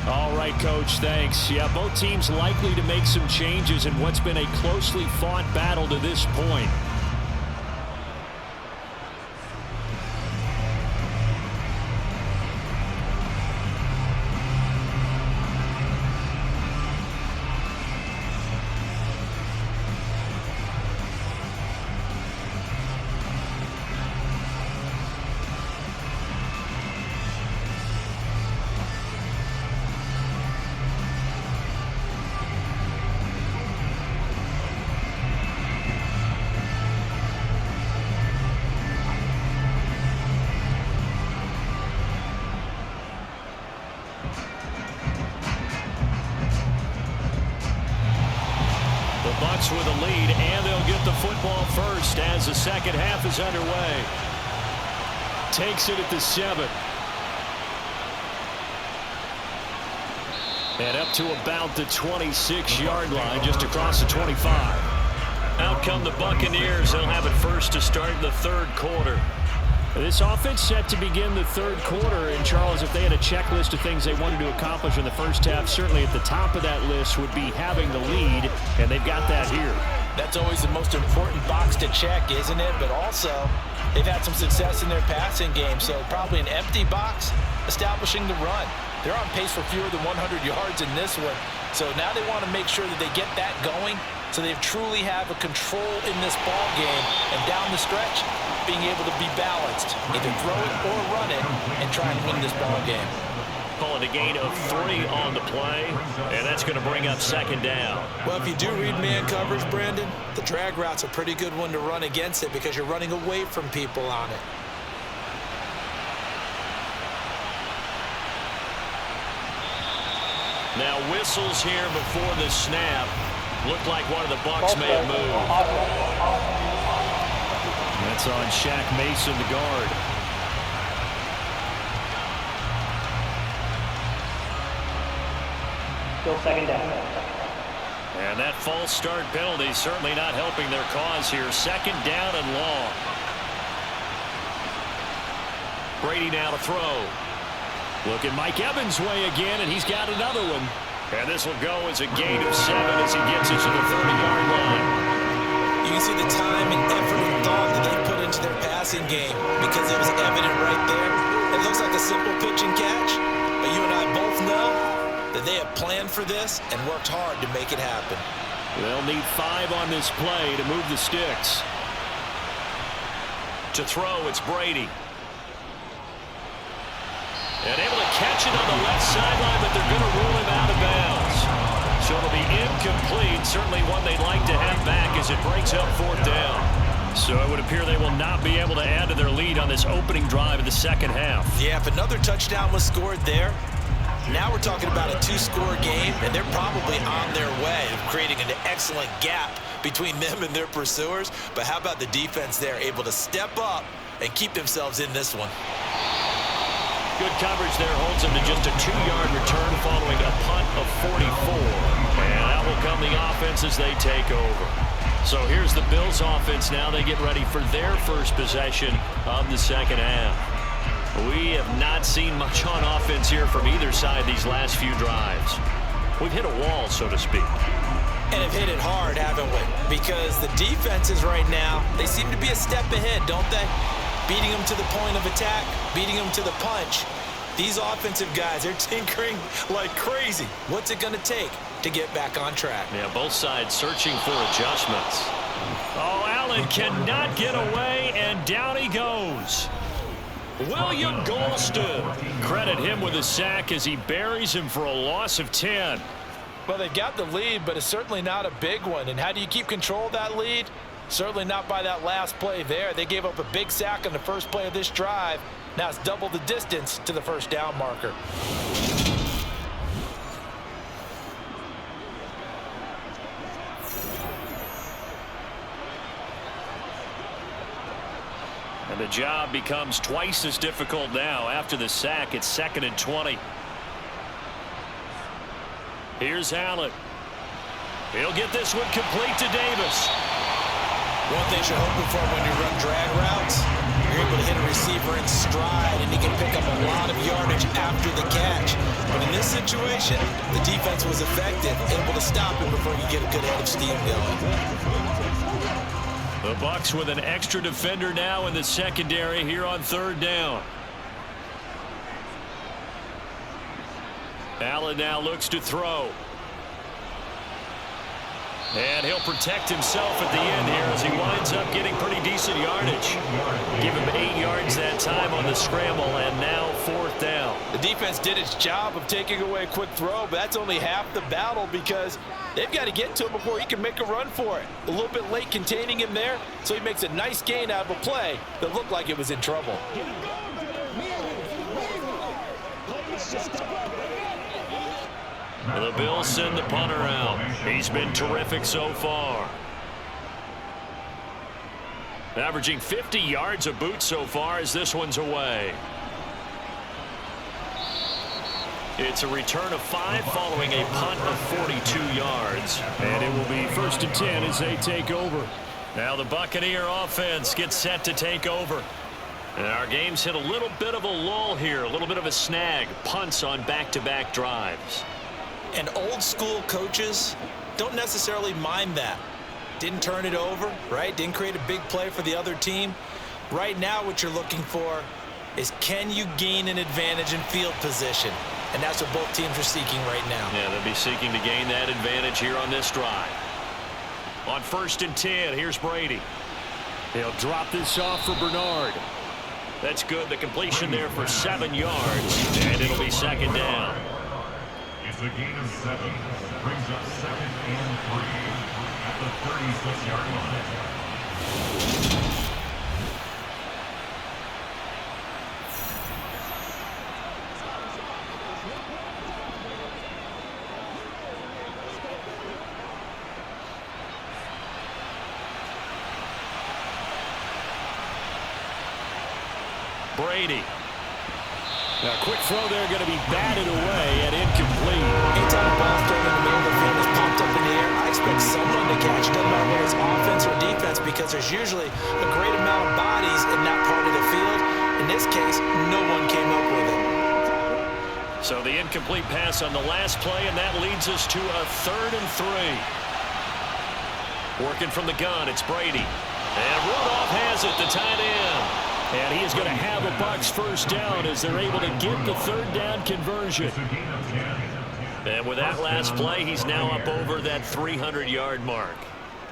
All right, Coach, thanks. Yeah, both teams likely to make some changes in what's been a closely fought battle to this point. Bucs with a lead, and they'll get the football first as the second half is underway. Takes it at the 7. And up to about the 26-yard line, just across the 25. Out come the Buccaneers. They'll have it first to start the third quarter. This offense set to begin the third quarter, and Charles, if they had a checklist of things they wanted to accomplish in the first half, certainly at the top of that list would be having the lead, and they've got that here. That's always the most important box to check, isn't it? But also, they've had some success in their passing game, so probably an empty box establishing the run. They're on pace for fewer than 100 yards in this one, so now they want to make sure that they get that going so they truly have a control in this ball game, and down the stretch, being able to be balanced, either throw it or run it, and try and win this ball game. Calling a gain of 3 on the play, and that's going to bring up second down. Well, if you do read man coverage, Brandon, the drag route's a pretty good one to run against it because you're running away from people on it. Now whistles here before the snap. Looked like one of the Bucs may have moved. That's on Shaq Mason, the guard. Still second down. And that false start penalty certainly not helping their cause here. Second down and long. Brady now to throw. Look at Mike Evans' way again, and he's got another one. And this will go as a gain of 7 as he gets it to the 30-yard line. You can see the time and effort and thought that they put into their passing game because it was evident right there. It looks like a simple pitch and catch, but you and I both know that they have planned for this and worked hard to make it happen. They'll need 5 on this play to move the sticks. To throw, it's Brady. And able to catch it on the left sideline, but they're going to rule him out of bounds. So it'll be incomplete, certainly one they'd like to have back as it breaks up fourth down. So it would appear they will not be able to add to their lead on this opening drive of the second half. Yeah, if another touchdown was scored there, now we're talking about a 2-score game, and they're probably on their way of creating an excellent gap between them and their pursuers. But how about the defense there, able to step up and keep themselves in this one? Good coverage there holds them to just a 2-yard return following a punt of 44. And out will come the offense as they take over. So here's the Bills offense now. They get ready for their first possession of the second half. We have not seen much on offense here from either side these last few drives. We've hit a wall, so to speak. And have hit it hard, haven't we? Because the defenses right now, they seem to be a step ahead, don't they? Beating them to the point of attack, beating them to the punch. These offensive guys, they're tinkering like crazy. What's it going to take to get back on track? Yeah, both sides searching for adjustments. Oh, Allen cannot get away, and down he goes. William Golston. Credit him with a sack as he buries him for a loss of 10. Well, they've got the lead, but it's certainly not a big one. And how do you keep control of that lead? Certainly not by that last play there. They gave up a big sack on the first play of this drive. Now it's double the distance to the first down marker. And the job becomes twice as difficult now. After the sack, it's 2nd and 20. Here's Allen. He'll get this one complete to Davis. One thing you're hoping for when you run drag routes, you're able to hit a receiver in stride, and he can pick up a lot of yardage after the catch. But in this situation, the defense was effective, able to stop him before he could get a good head of steam going. The Bucs with an extra defender now in the secondary here on 3rd down. Allen now looks to throw. And he'll protect himself at the end here as he winds up getting pretty decent yardage. Give him 8 yards that time on the scramble, and now 4th down. The defense did its job of taking away a quick throw, but that's only half the battle because they've got to get to him before he can make a run for it. A little bit late containing him there, so he makes a nice gain out of a play that looked like it was in trouble. The Bills send the punter out. He's been terrific so far. Averaging 50 yards a boot so far as this one's away. It's a return of 5 following a punt of 42 yards. And it will be 1st and 10 as they take over. Now the Buccaneer offense gets set to take over. And our game's hit a little bit of a lull here, a little bit of a snag. Punts on back-to-back drives. And old school coaches don't necessarily mind that. Didn't turn it over, right? Didn't create a big play for the other team. Right now what you're looking for is, can you gain an advantage in field position? And that's what both teams are seeking right now. Yeah, they'll be seeking to gain that advantage here on this drive. On 1st and 10, here's Brady. He'll drop this off for Bernard. That's good. The completion there for 7 yards. And it'll be 2nd down. It's a gain of 7. Brings up 2nd and 3 at the 36-yard line. Brady. Now, quick throw there, going to be batted away and incomplete. Anytime a ball's thrown in the middle of the field is popped up in the air, I expect someone to catch. Doesn't matter whether it's offense or defense, because there's usually a great amount of bodies in that part of the field. In this case, no one came up with it. So the incomplete pass on the last play, and that leads us to a 3rd and 3. Working from the gun, it's Brady. And Rudolph has it, the tight end. And he is going to have a Bucs 1st down as they're able to get the 3rd down conversion. And with that last play, he's now up over that 300-yard mark.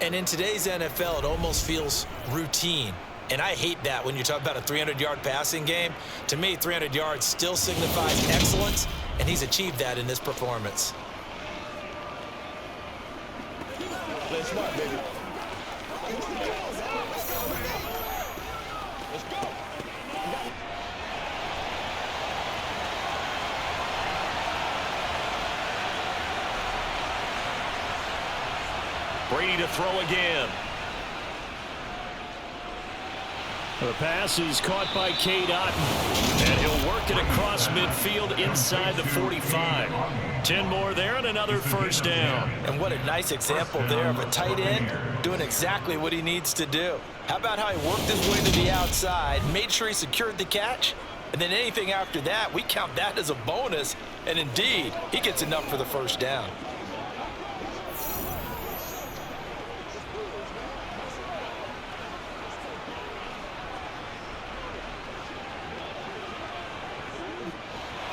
And in today's NFL, it almost feels routine. And I hate that when you talk about a 300-yard passing game. To me, 300 yards still signifies excellence, and he's achieved that in this performance. Let's rock, baby. Brady to throw again. The pass is caught by Cade Otton. And he'll work it across midfield inside the 45. 10 more there and another 1st down. And what a nice example there of a tight end doing exactly what he needs to do. How about how he worked his way to the outside, made sure he secured the catch, and then anything after that, we count that as a bonus. And indeed, he gets enough for the 1st down.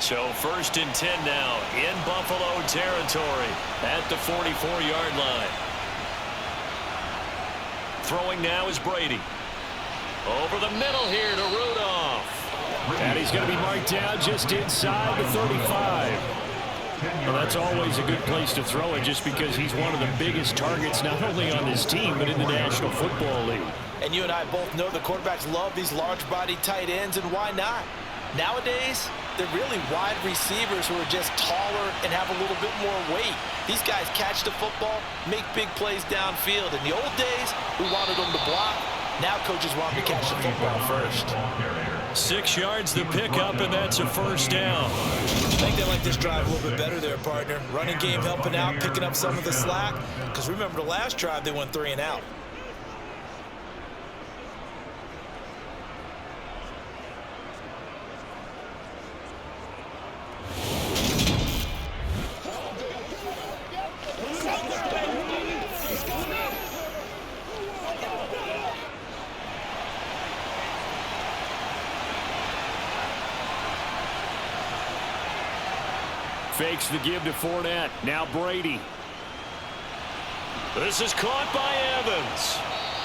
So 1st and 10 now in Buffalo territory at the 44-yard line. Throwing now is Brady. Over the middle here to Rudolph. And he's going to be marked down just inside the 35. Well, that's always a good place to throw it just because he's one of the biggest targets not only on his team but in the National Football League. And you and I both know the quarterbacks love these large-body tight ends, and why not? Nowadays, they're really wide receivers who are just taller and have a little bit more weight. These guys catch the football, make big plays downfield. In the old days, we wanted them to block. Now coaches want them to catch the football first. 6 yards the pickup, and that's a first down. I think they like this drive a little bit better there, partner. Running game helping out, picking up some of the slack. Because remember the last drive, they went 3 and out. Fakes the give to Fournette. Now Brady. This is caught by Evans.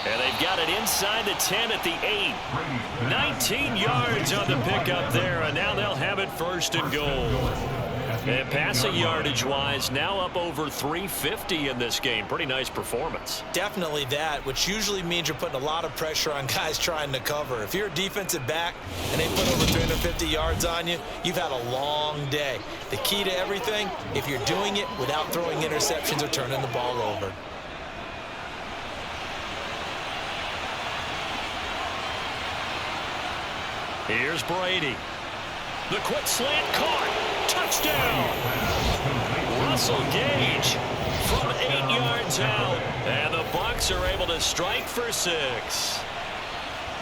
And they've got it inside the 10 at the 8. 19 yards on the pickup there, and now they'll have it first and goal. And passing yardage-wise, now up over 350 in this game. Pretty nice performance. Definitely that, which usually means you're putting a lot of pressure on guys trying to cover. If you're a defensive back and they put over 350 yards on you, you've had a long day. The key to everything, if you're doing it without throwing interceptions or turning the ball over. Here's Brady. The quick slant caught. Touchdown. Russell Gage from 8 yards out. And the Bucs are able to strike for 6.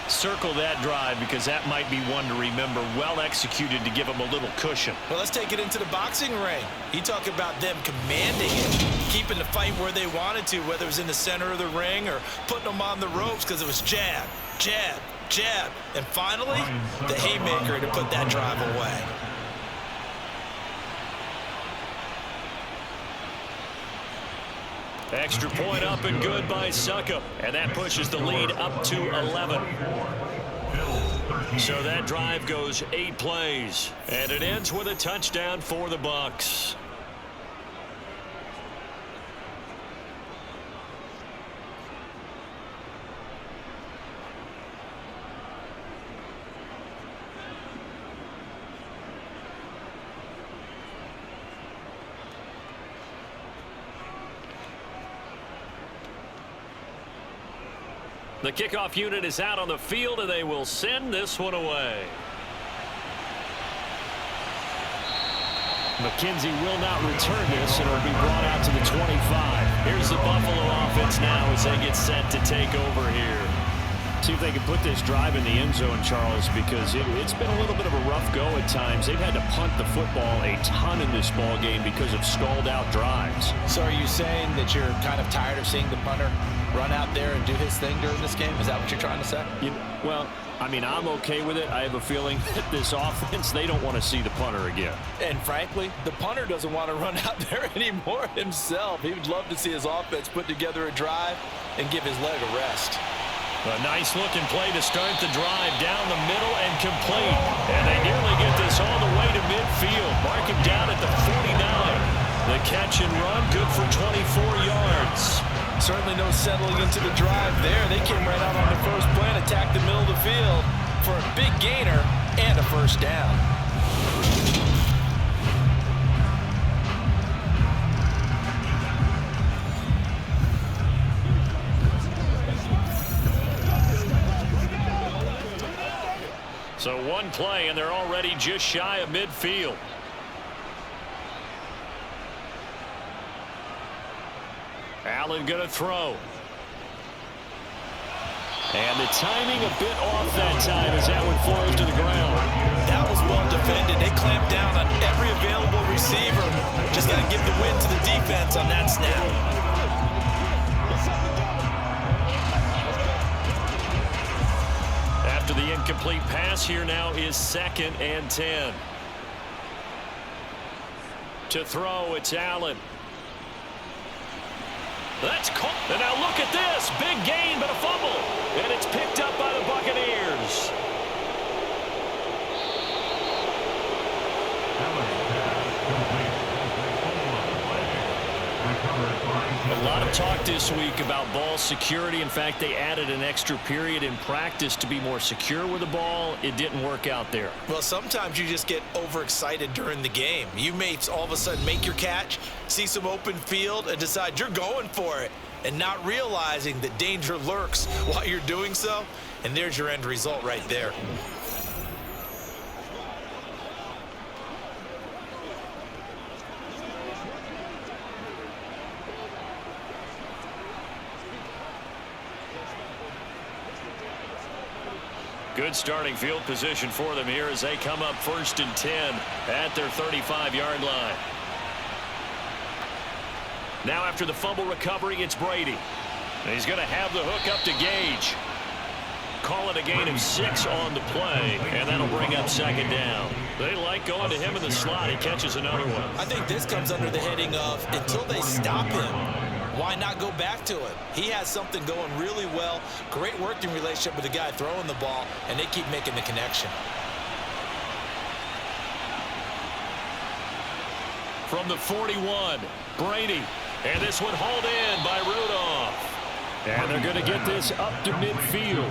Circle that drive because that might be one to remember. Well executed to give them a little cushion. Well, let's take it into the boxing ring. You talk about them commanding it, keeping the fight where they wanted to, whether it was in the center of the ring or putting them on the ropes because it was jab, jab, jab. And finally, the haymaker to put that drive away. Extra point up and good by Succop. And that pushes the lead up to 11. So that drive goes 8 plays. And it ends with a touchdown for the Bucs. The kickoff unit is out on the field, and they will send this one away. McKenzie will not return this, and it'll be brought out to the 25. Here's the Buffalo offense now as they get set to take over here. See if they can put this drive in the end zone, Charles, because it's been a little bit of a rough go at times. They've had to punt the football a ton in this ball game because of stalled-out drives. So are you saying that you're kind of tired of seeing the punter run out there and do his thing during this game? Is that what you're trying to say? Well, I mean, I'm okay with it. I have a feeling that this offense, they don't want to see the punter again. And frankly, the punter doesn't want to run out there anymore himself. He would love to see his offense put together a drive and give his leg a rest. A nice-looking play to start the drive down the middle and complete. And they nearly get this all the way to midfield. Mark him down at the 49. The catch and run, good for 24 yards. Certainly no settling into the drive there. They came right out on the first play and attacked the middle of the field for a big gainer and a first down. So one play, and they're already just shy of midfield. Allen going to throw. And the timing a bit off that time as that one falls to the ground. That was well defended. They clamped down on every available receiver. Just got to give the win to the defense on that snap. After the incomplete pass, here now is 2nd and 10. To throw, it's Allen. That's caught. And now look at this. Big gain, but a fumble. And it's picked up by the Buccaneers. A lot of talk this week about ball security. In fact, they added an extra period in practice to be more secure with the ball. It didn't work out there. Well, sometimes you just get overexcited during the game. You may all of a sudden make your catch, see some open field, and decide you're going for it, and not realizing that danger lurks while you're doing so. And there's your end result right there. Good starting field position for them here as they come up 1st and 10 at their 35-yard line. Now after the fumble recovery, it's Brady. And he's going to have the hook up to Gage. Call it a gain of 6 on the play, and that'll bring up 2nd down. They like going to him in the slot. He catches another one. I think this comes under the heading of until they stop him, why not go back to it? He has something going really well. Great working relationship with the guy throwing the ball, and they keep making the connection. From the 41, Brady. And this one hauled in by Rudolph. And they're going to get this up to midfield.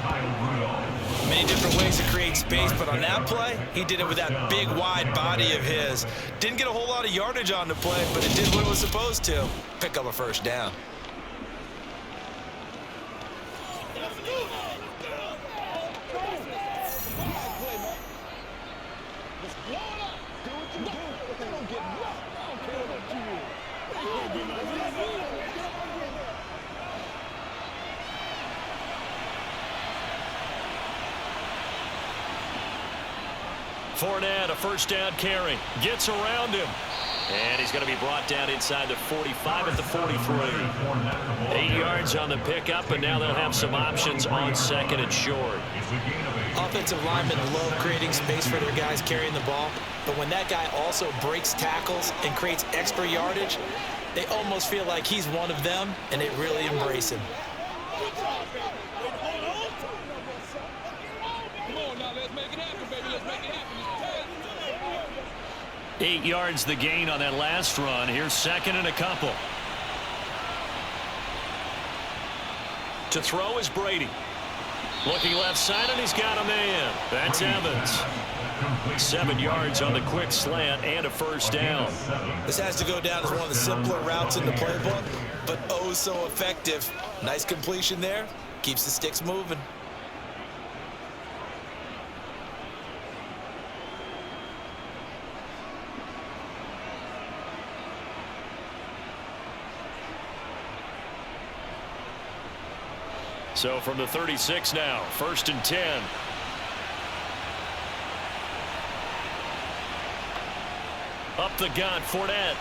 Many different ways to create space, but on that play, he did it with that big, wide body of his. Didn't get a whole lot of yardage on the play, but it did what it was supposed to. Pick up a 1st down. Fournette, a 1st down carry, gets around him. And he's going to be brought down inside the 45 at the 43. 8 yards on the pickup, and now they'll have some options on 2nd and short. Offensive linemen love creating space for their guys carrying the ball, but when that guy also breaks tackles and creates extra yardage, they almost feel like he's one of them, and they really embrace him. 8 yards the gain on that last run. Here's 2nd and a couple. To throw is Brady. Looking left side, and he's got a man. That's Evans. 7 yards on the quick slant and a 1st down. This has to go down as one of the simpler routes in the playbook, but oh so effective. Nice completion there. Keeps the sticks moving. So from the 36 now, 1st and 10. Up the gut, Fournette.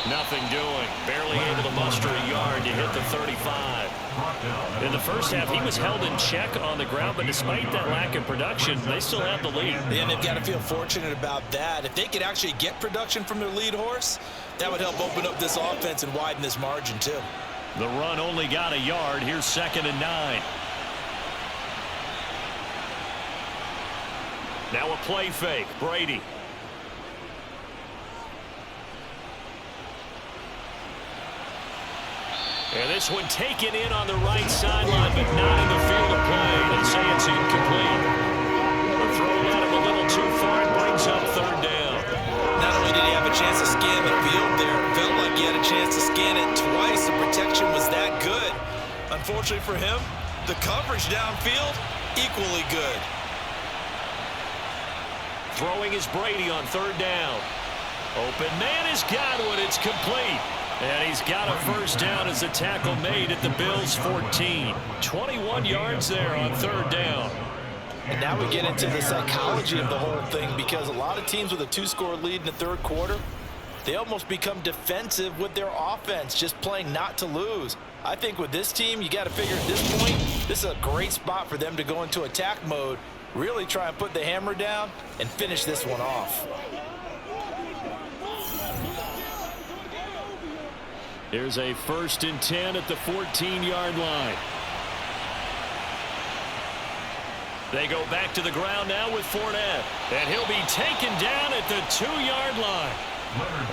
Nothing doing. Barely able to muster a yard to hit the 35. In the first half, he was held in check on the ground, but despite that lack of production, they still have the lead. And they've got to feel fortunate about that. If they could actually get production from their lead horse, that would help open up this offense and widen this margin too. The run only got a yard. Here's 2nd and 9. Now a play fake. Brady. And this one taken in on the right sideline, but not in the field of play. They say it's incomplete. The throw got him a little too far and brings up 3rd down. Not only did he have a chance to scan the field there, it felt like he had a chance to scan it twice. The protection was that good. Unfortunately for him, the coverage downfield, equally good. Throwing is Brady on 3rd down. Open man is Godwin. It's complete. And he's got a 1st down as the tackle made at the Bills' 14. 21 yards there on 3rd down. And now we get into the psychology of the whole thing, because a lot of teams with a 2-score lead in the 3rd quarter, they almost become defensive with their offense, just playing not to lose. I think with this team, you got to figure at this point, this is a great spot for them to go into attack mode, really try and put the hammer down and finish this one off. Here's a 1st and 10 at the 14-yard line. They go back to the ground now with Fournette. And he'll be taken down at the 2-yard line.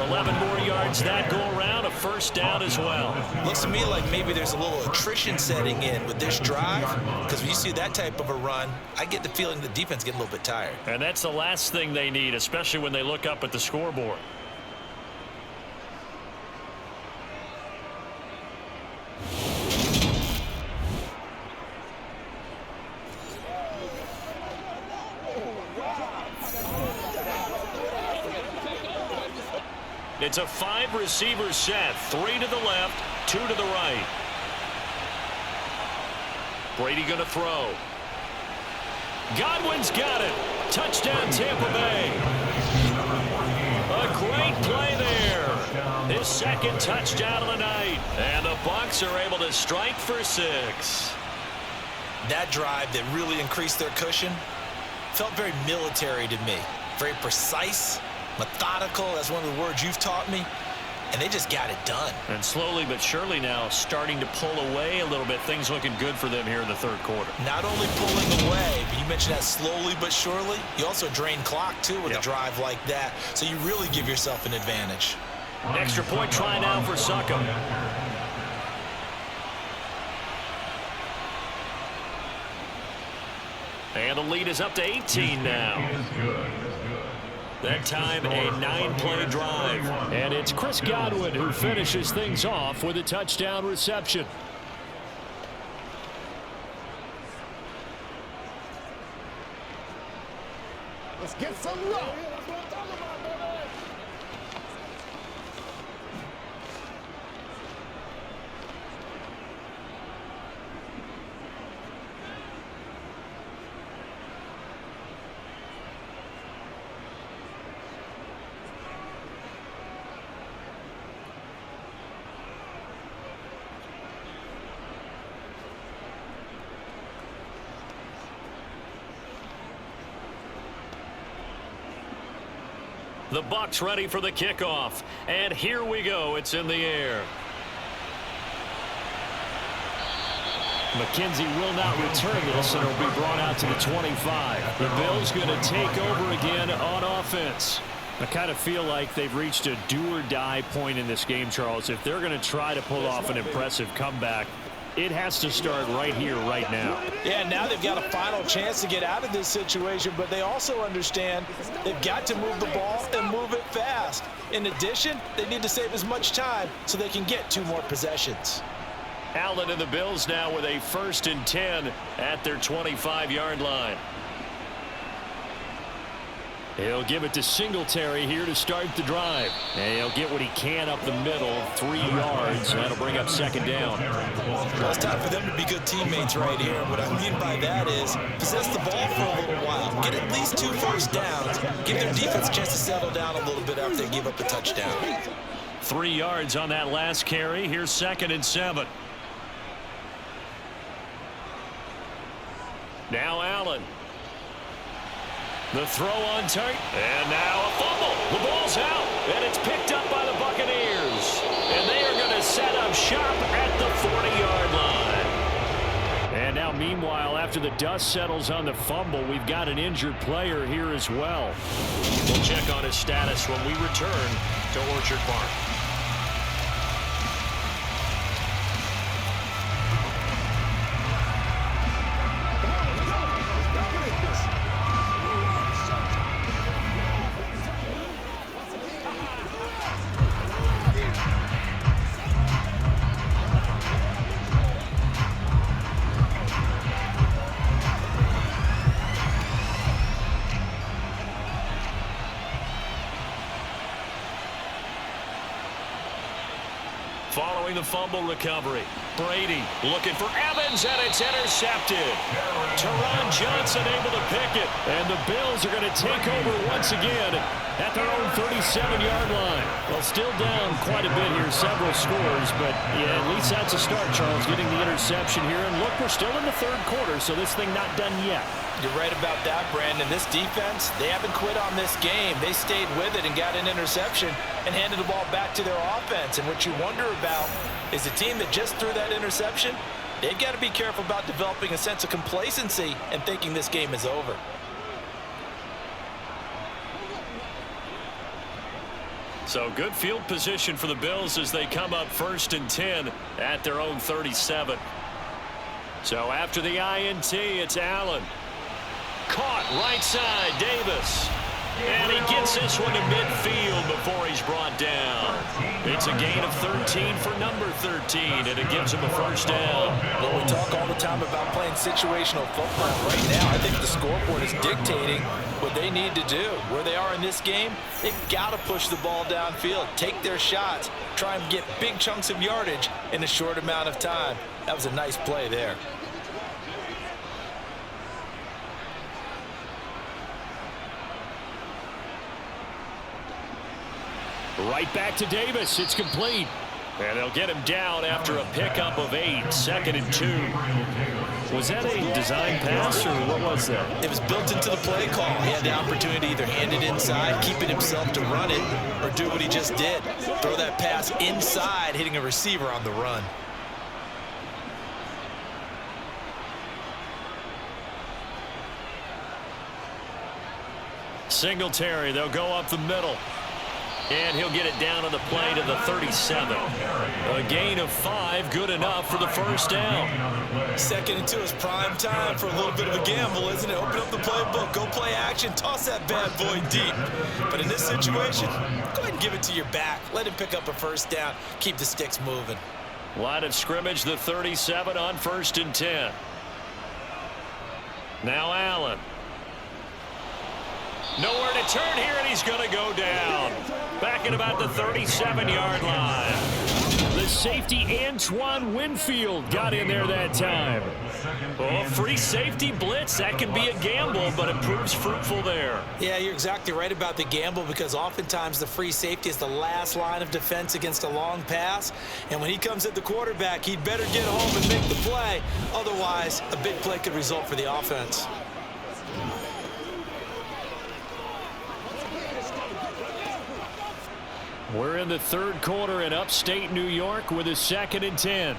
11 more yards that go around, a first down as well. Looks to me like maybe there's a little attrition setting in with this drive, because when you see that type of a run, I get the feeling the defense getting a little bit tired. And that's the last thing they need, especially when they look up at the scoreboard. It's a 5-receiver set, 3 to the left, 2 to the right. Brady going to throw. Godwin's got it. Touchdown, Tampa Bay. A great play there. His second touchdown of the night. And the Bucs are able to strike for 6. That drive that really increased their cushion felt very military to me. Very precise. Methodical, that's one of the words you've taught me, and they just got it done. And slowly but surely now starting to pull away a little bit. Things looking good for them here in the third quarter. Not only pulling away, but you mentioned that slowly but surely. You also drain clock, too, with a drive like that, so you really give yourself an advantage. Extra point try now for Suckham. And the lead is up to 18 now. That time, a 9-play drive. And it's Chris Godwin who finishes things off with a touchdown reception. Let's get some love. The Bucs ready for the kickoff. And here we go. It's in the air. McKenzie will not return this, and it'll be brought out to the 25. The Bills going to take over again on offense. I kind of feel like they've reached a do-or-die point in this game, Charles. If they're going to try to pull off an impressive comeback, it has to start right here, right now. Yeah, now they've got a final chance to get out of this situation, but they also understand they've got to move the ball and move it fast. In addition, they need to save as much time so they can get 2 more possessions. Allen and the Bills now with a 1st and 10 at their 25-yard line. He'll give it to Singletary here to start the drive. And he'll get what he can up the middle, 3 yards. That'll bring up 2nd down. Well, it's time for them to be good teammates right here. What I mean by that is possess the ball for a little while. Get at least 2 first downs. Give their defense a chance to settle down a little bit after they give up a touchdown. 3 yards on that last carry. Here's 2nd and 7. Now Allen. The throw on target, and now a fumble. The ball's out, and it's picked up by the Buccaneers. And they are going to set up shop at the 40-yard line. And now, meanwhile, after the dust settles on the fumble, we've got an injured player here as well. We'll check on his status when we return to Orchard Park. Following the fumble recovery, Brady looking for Evans, and it's intercepted. Teron Johnson able to pick it, and the Bills are going to take over once again at their own 37-yard line. Well, still down quite a bit here, several scores, but yeah, at least that's a start, Charles, getting the interception here. And look, we're still in the third quarter, so this thing not done yet. You're right about that, Brandon. This defense, they haven't quit on this game. They stayed with it and got an interception and handed the ball back to their offense. And what you wonder about is the team that just threw that interception, they've got to be careful about developing a sense of complacency and thinking this game is over. So good field position for the Bills as they come up 1st and 10 at their own 37. So after the INT, it's Allen. Caught right side, Davis. And he gets this one to midfield before he's brought down. It's a gain of 13 for number 13, and it gives him a first down. Well, we talk all the time about playing situational football. Right now, I think the scoreboard is dictating what they need to do. Where they are in this game, they've got to push the ball downfield, take their shots, try and get big chunks of yardage in a short amount of time. That was a nice play there. Right back to Davis. It's complete. And they'll get him down after a pickup of 8, 2nd and 2. Was that a design pass, or what was that? It was built into the play call. He had the opportunity to either hand it inside, keep it himself to run it, or do what he just did. Throw that pass inside, hitting a receiver on the run. Singletary, they'll go up the middle. And he'll get it down on the play to the 37. A gain of 5, good enough for the first down. 2nd and 2 is prime time for a little bit of a gamble, isn't it? Open up the playbook, go play action, toss that bad boy deep. But in this situation, go ahead and give it to your back. Let him pick up a first down. Keep the sticks moving. Line of scrimmage, the 37 on 1st and 10. Now Allen. Nowhere to turn here, and he's going to go down. Back at about the 37-yard line. The safety, Antoine Winfield, got in there that time. Oh, free safety blitz. That can be a gamble, but it proves fruitful there. Yeah, you're exactly right about the gamble, because oftentimes the free safety is the last line of defense against a long pass. And when he comes at the quarterback, he'd better get home and make the play. Otherwise, a big play could result for the offense. We're in the 3rd quarter in upstate New York with a 2nd and 10.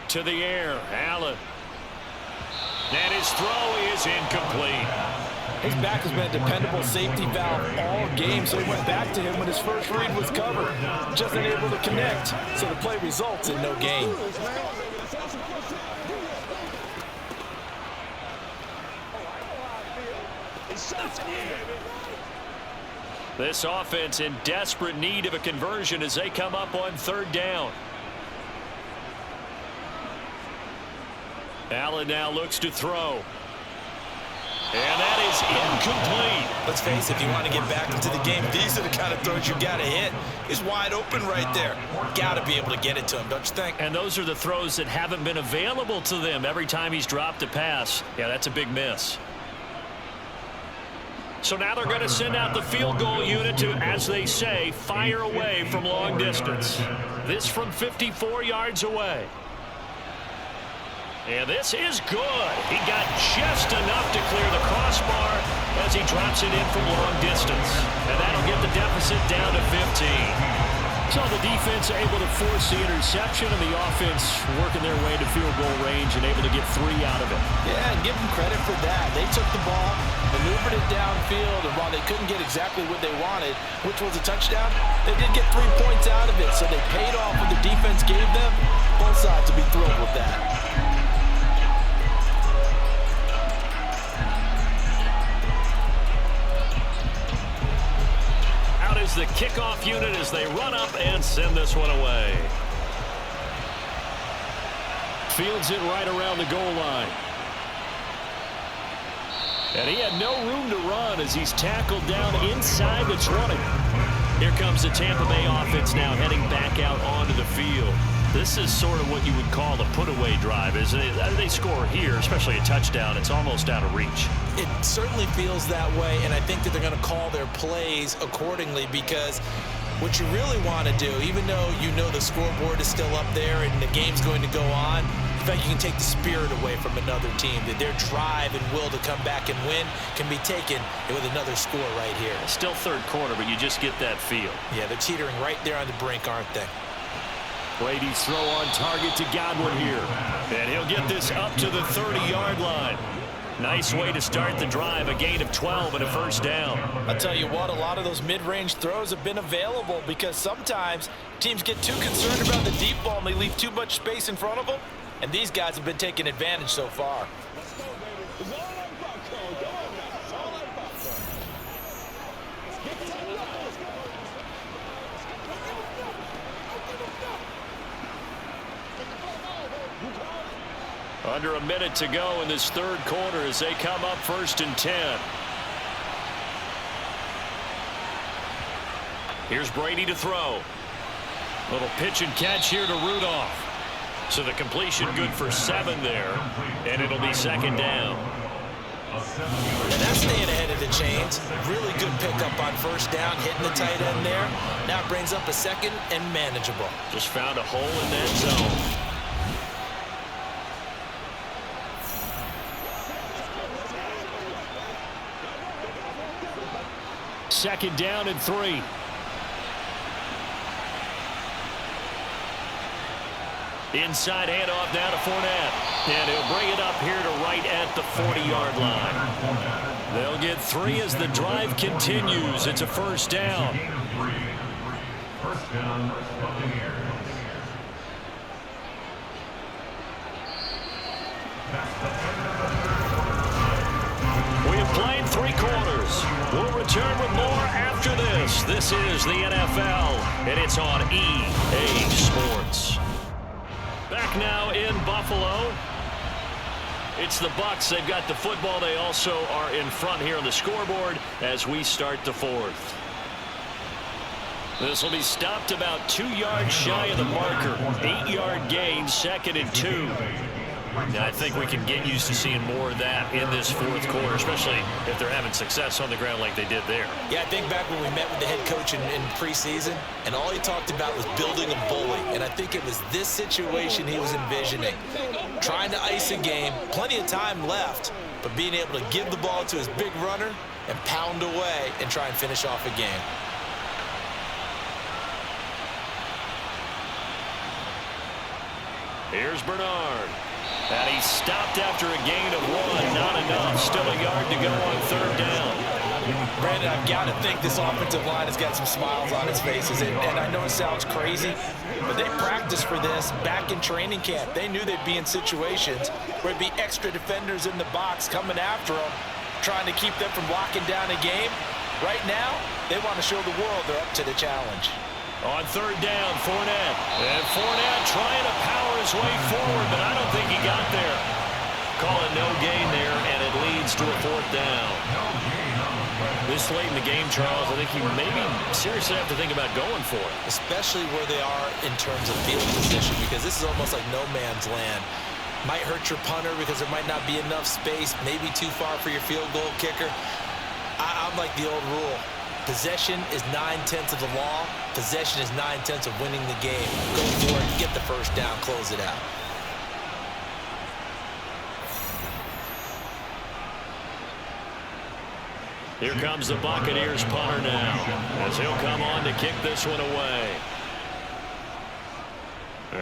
To the air, Allen. And his throw is incomplete. His back has been a dependable safety valve all game, so he went back to him when his first read was covered. Just unable to connect, so the play results in no gain. This offense in desperate need of a conversion as they come up on 3rd down. Allen now looks to throw. And that is incomplete. Let's face it, if you want to get back into the game, these are the kind of throws you got to hit. He's wide open right there. Got to be able to get it to him, don't you think? And those are the throws that haven't been available to them every time he's dropped a pass. Yeah, that's a big miss. So now they're going to send out the field goal unit to, as they say, fire away from long distance. This from 54 yards away. And this is good. He got just enough to clear the crossbar as he drops it in from long distance. And that'll get the deficit down to 15. So the defense able to force the interception, and the offense working their way to field goal range and able to get 3 out of it. Yeah, and give them credit for that. They took the ball, maneuvered it downfield, and while they couldn't get exactly what they wanted, which was a touchdown, they did get 3 points out of it. So they paid off what the defense gave them. Both sides will be thrilled with that. Is the kickoff unit as they run up and send this one away. Fields it right around the goal line. And he had no room to run as he's tackled down inside the 20. Here comes the Tampa Bay offense now heading back out onto the field. This is sort of what you would call a put-away drive, isn't it? They score here, especially a touchdown. It's almost out of reach. It certainly feels that way, and I think that they're going to call their plays accordingly, because what you really want to do, even though you know the scoreboard is still up there and the game's going to go on, in fact, you can take the spirit away from another team. That their drive and will to come back and win can be taken with another score right here. Still 3rd quarter, but you just get that feel. Yeah, they're teetering right there on the brink, aren't they? Brady's throw on target to Godwin here. And he'll get this up to the 30-yard line. Nice way to start the drive, a gain of 12 and a first down. I'll tell you what, a lot of those mid-range throws have been available because sometimes teams get too concerned about the deep ball and they leave too much space in front of them, and these guys have been taking advantage so far. Under a minute to go in this third quarter as they come up 1st and 10. Here's Brady to throw. Little pitch and catch here to Rudolph. So the completion good for 7 there, and it'll be 2nd down. And that's staying ahead of the chains. Really good pickup on 1st down, hitting the tight end there. Now it brings up a 2nd and manageable. Just found a hole in that zone. 2nd down and 3. Inside handoff now to Fournette. And he'll bring it up here to right at the 40-yard line. They'll get 3 as the drive continues. It's a 1st down. First down, Buccaneers. We have played 3 quarters. We'll return with more after this. This is the NFL, and it's on EA Sports. Back now in Buffalo. It's the Bucs. They've got the football. They also are in front here on the scoreboard as we start the 4th. This will be stopped about 2 yards shy of the marker. 8-yard gain, 2nd and 2. And I think we can get used to seeing more of that in this 4th quarter, especially if they're having success on the ground like they did there. Yeah, I think back when we met with the head coach in preseason, and all he talked about was building a bully. And I think it was this situation he was envisioning. Trying to ice a game, plenty of time left, but being able to give the ball to his big runner and pound away and try and finish off a game. Here's Bernard. And he's stopped after a gain of 1. Not enough. Still a yard to go on 3rd down. Brandon, I've got to think this offensive line has got some smiles on its faces. And I know it sounds crazy, but they practiced for this back in training camp. They knew they'd be in situations where it'd be extra defenders in the box coming after them, trying to keep them from locking down a game. Right now, they want to show the world they're up to the challenge. On 3rd down, Fournette. And Fournette trying to power his way forward, but I don't think he got there. Call it no gain there, and it leads to a 4th down. This late in the game, Charles, I think you maybe seriously have to think about going for it. Especially where they are in terms of field position, because this is almost like no man's land. Might hurt your punter because there might not be enough space, maybe too far for your field goal kicker. I'm like the old rule. Possession is 9/10 of the law. Possession is 9/10 of winning the game. Go for it, get the 1st down, close it out. Here comes the Buccaneers punter now, as he'll come on to kick this one away.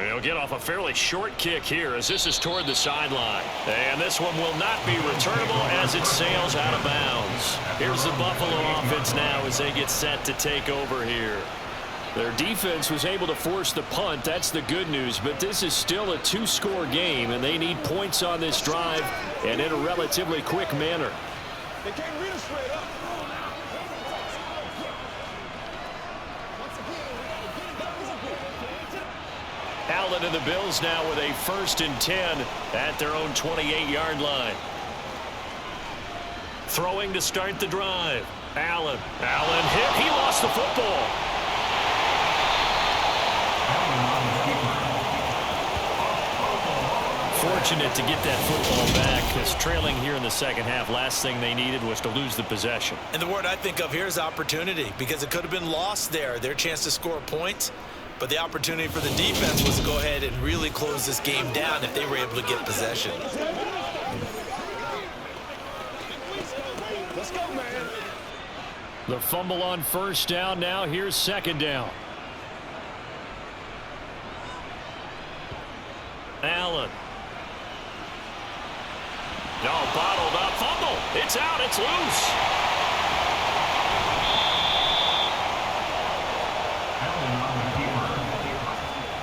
He'll get off a fairly short kick here as this is toward the sideline. And this one will not be returnable as it sails out of bounds. Here's the Buffalo offense now as they get set to take over here. Their defense was able to force the punt. That's the good news. But this is still a 2-score game, and they need points on this drive and in a relatively quick manner. They can't read us straight up. Allen and the Bills now with a 1st and 10 at their own 28-yard line. Throwing to start the drive. Allen hit. He lost the football. Fortunate to get that football back, because trailing here in the 2nd half, last thing they needed was to lose the possession. And the word I think of here is opportunity, because it could have been lost there. Their chance to score points. But the opportunity for the defense was to go ahead and really close this game down if they were able to get possession. Let's go, man. The fumble on 1st down. Now here's 2nd down. Allen. No, bottled up It's out. It's loose.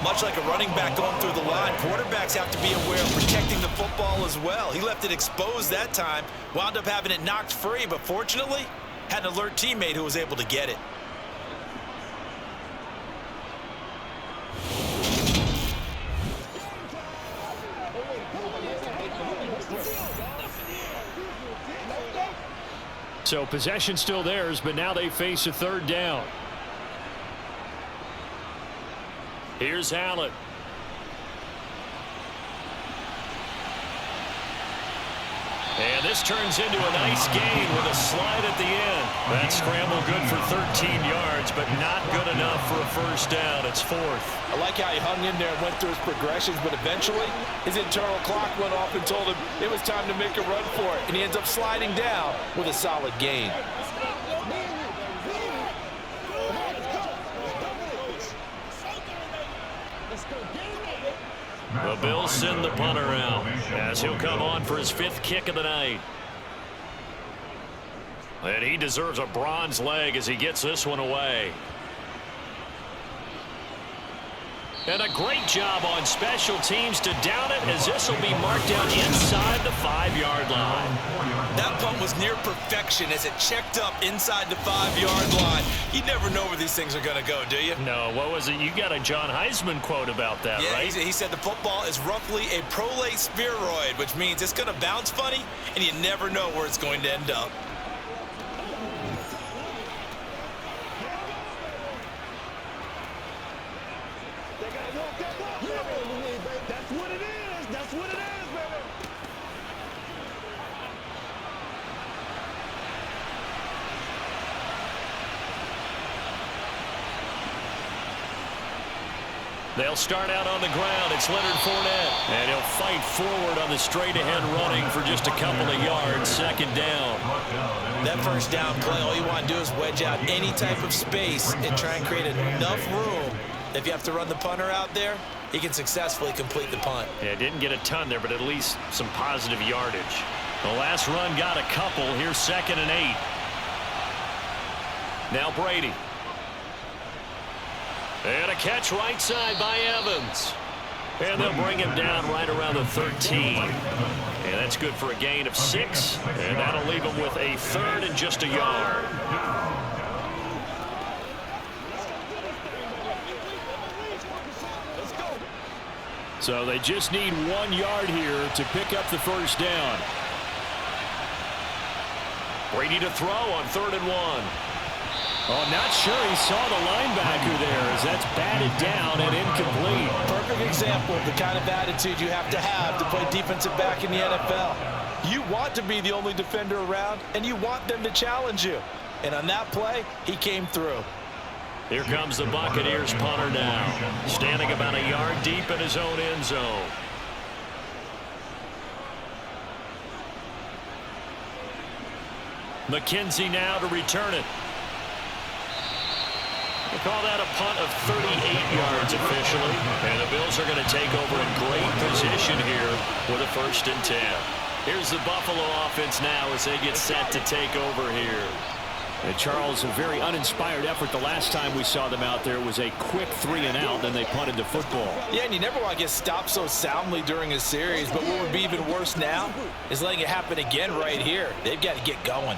Much like a running back going through the line, quarterbacks have to be aware of protecting the football as well. He left it exposed that time, wound up having it knocked free, but fortunately, had an alert teammate who was able to get it. So possession still theirs, but now they face a third down. Here's Allen. And this turns into a nice gain with a slide at the end. That scramble good for 13 yards, but not good enough for a first down. It's fourth. I like how he hung in there and went through his progressions, but eventually his internal clock went off and told him it was time to make a run for it. And he ends up sliding down with a solid gain. The Bills send the punter out as he'll come on for his 5th kick of the night. And he deserves a bronze leg as he gets this one away. And a great job on special teams to down it, as this will be marked down inside the 5-yard line. That punt was near perfection as it checked up inside the 5-yard line. You never know where these things are going to go, do you? No, what was it? You got a John Heisman quote about that, yeah, right? He said the football is roughly a prolate spheroid, which means it's going to bounce funny, and you never know where it's going to end up. That's what it is. That's what it is, baby. They'll start out on the ground. It's Leonard Fournette. And he'll fight forward on the straight-ahead running for just a couple of yards. Second down. That first down play, all you want to do is wedge out any type of space and try and create enough room. If you have to run the punter out there, he can successfully complete the punt. Yeah, didn't get a ton there, but at least some positive yardage. The last run got a couple. Here's 2nd and 8. Now Brady. And a catch right side by Evans. And they'll bring him down right around the 13. And that's good for a gain of 6. And that'll leave him with a 3rd and just a yard. So they just need 1 yard here to pick up the first down. Brady to throw on 3rd and 1. Oh, not sure he saw the linebacker there as that's batted down and incomplete. Perfect example of the kind of attitude you have to play defensive back in the NFL. You want to be the only defender around, and you want them to challenge you. And on that play, he came through. Here comes the Buccaneers punter now, standing about a yard deep in his own end zone. McKenzie now to return it. We'll call that a punt of 38 yards officially. And the Bills are going to take over in great position here with a 1st and 10. Here's the Buffalo offense now as they get set to take over here. And Charles, a very uninspired effort the last time we saw them out there was a quick 3 and out, then they punted the football. Yeah, and you never want to get stopped so soundly during a series, but what would be even worse now is letting it happen again right here. They've got to get going.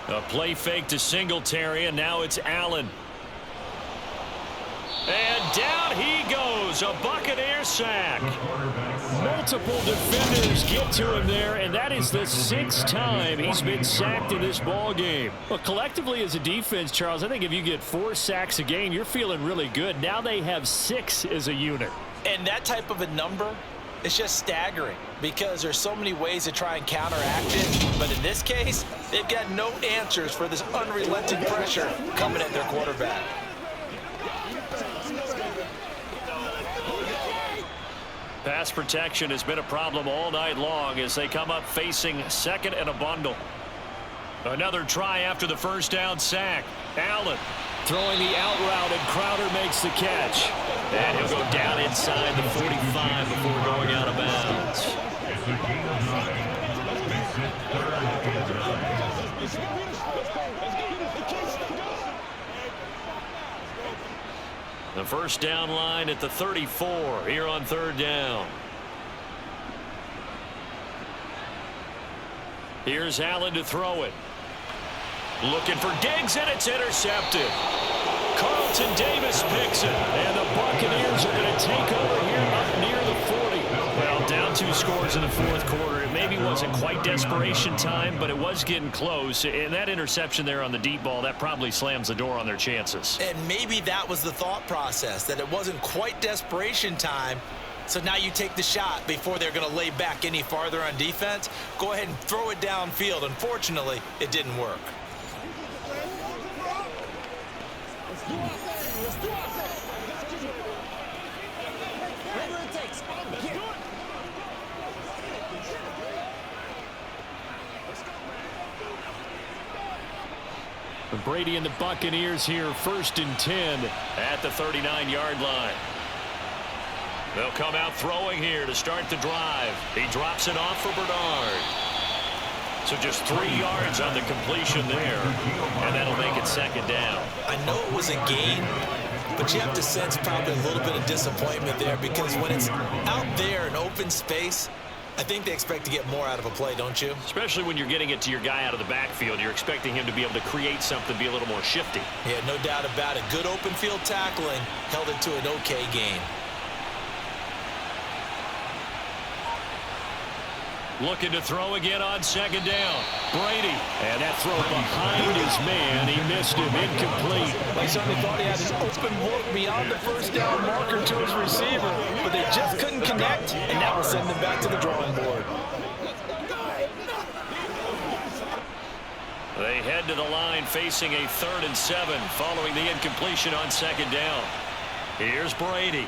A play fake to Singletary, and now it's Allen. And down he goes, a Buccaneer sack. Multiple defenders get to him there, and that is the 6th time he's been sacked in this ball game. Well, collectively as a defense, Charles, I think if you get 4 sacks a game, you're feeling really good. Now they have 6 as a unit. And that type of a number is just staggering because there's so many ways to try and counteract it. But in this case, they've got no answers for this unrelenting pressure coming at their quarterback. Pass protection has been a problem all night long as they come up facing 2nd and a bundle. Another try after the first down sack. Allen Throwing the out route, and Crowder makes the catch. And he'll go down inside the 45 before going out of bounds. It's a gain of 9. Makes it 3rd and 9. The first down line at the 34 here on 3rd down. Here's Allen to throw it. Looking for Diggs, and it's intercepted. Carlton Davis picks it, and the Buccaneers are going to take over here up near the 40. Well, down 2 scores in the 4th quarter. It maybe wasn't quite desperation time, but it was getting close. And that interception there on the deep ball, that probably slams the door on their chances. And maybe that was the thought process, that it wasn't quite desperation time. So now you take the shot before they're going to lay back any farther on defense. Go ahead and throw it downfield. Unfortunately, it didn't work. Brady and the Buccaneers here, 1st and 10 at the 39-yard line. They'll come out throwing here to start the drive. He drops it off for Bernard. So just 3 yards on the completion there, and that'll make it 2nd down. I know it was a gain, but you have to sense probably a little bit of disappointment there, because when it's out there in open space, I think they expect to get more out of a play, don't you? Especially when you're getting it to your guy out of the backfield. You're expecting him to be able to create something, be a little more shifty. Yeah, no doubt about it. Good open field tackling held it to an okay gain. Looking to throw again on 2nd down. Brady. And that throw behind his man. He missed him. Incomplete. He certainly thought he had an open look beyond the 1st down marker to his receiver, but they just couldn't connect, and that will send them back to the drawing board. They head to the line facing a 3rd and 7 following the incompletion on 2nd down. Here's Brady.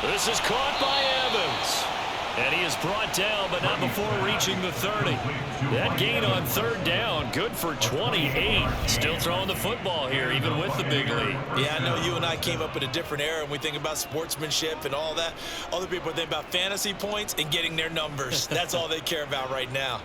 This is caught by Evans. And he is brought down, but not before reaching the 30. That gain on 3rd down, good for 28. Still throwing the football here, even with the big lead. Yeah, I know you and I came up in a different era, and we think about sportsmanship and all that. Other people think about fantasy points and getting their numbers. That's all they care about right now.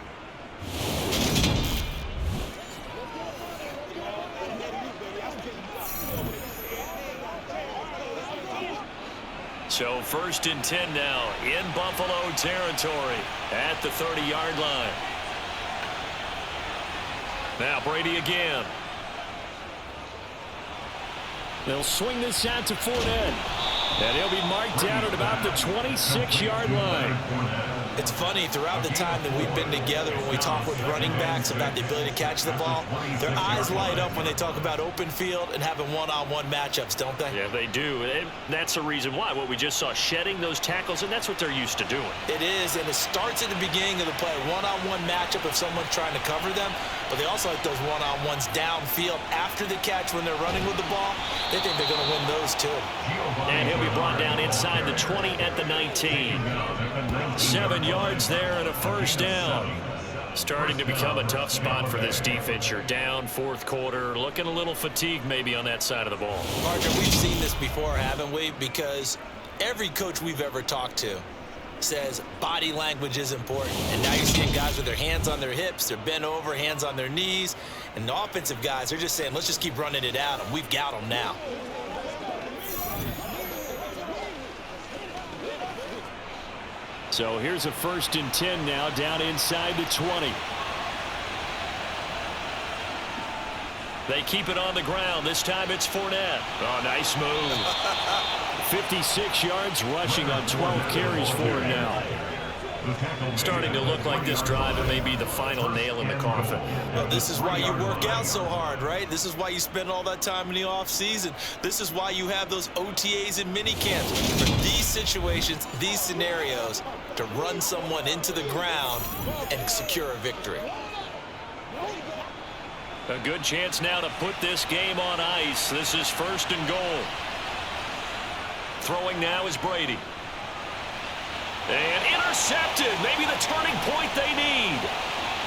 So 1st and 10 now in Buffalo territory at the 30-yard line. Now Brady again. They'll swing this out to Fournette. And he'll be marked down at about the 26-yard line. It's funny, throughout the time that we've been together, when we talk with running backs about the ability to catch the ball, their eyes light up when they talk about open field and having one-on-one matchups, don't they? Yeah, they do. And that's the reason why. What we just saw, shedding those tackles, and that's what they're used to doing. It is, and it starts at the beginning of the play. One-on-one matchup if someone's trying to cover them, but they also like those one-on-ones downfield after the catch when they're running with the ball. They think they're going to win those, too. And he'll be brought down inside the 20 at the 19. 7 yards there and a 1st down. Starting to become a tough spot for this defense. You're down 4th quarter, looking a little fatigued maybe on that side of the ball. Parker, we've seen this before, haven't we? Because every coach we've ever talked to says body language is important. And now you're seeing guys with their hands on their hips, they're bent over, hands on their knees. And the offensive guys, they're just saying, let's just keep running it out, and we've got them now. So here's a 1st and 10 now, down inside the 20. They keep it on the ground. This time it's Fournette. Oh, nice move. 56 yards rushing on 12 carries for him now. Starting to look like this drive, it may be the final nail in the coffin. Well, this is why you work out so hard, right? This is why you spend all that time in the offseason. This is why you have those OTAs and mini camps. For these situations, these scenarios, to run someone into the ground and secure a victory. A good chance now to put this game on ice. This is 1st and goal. Throwing now is Brady. And intercepted. Maybe the turning point they need.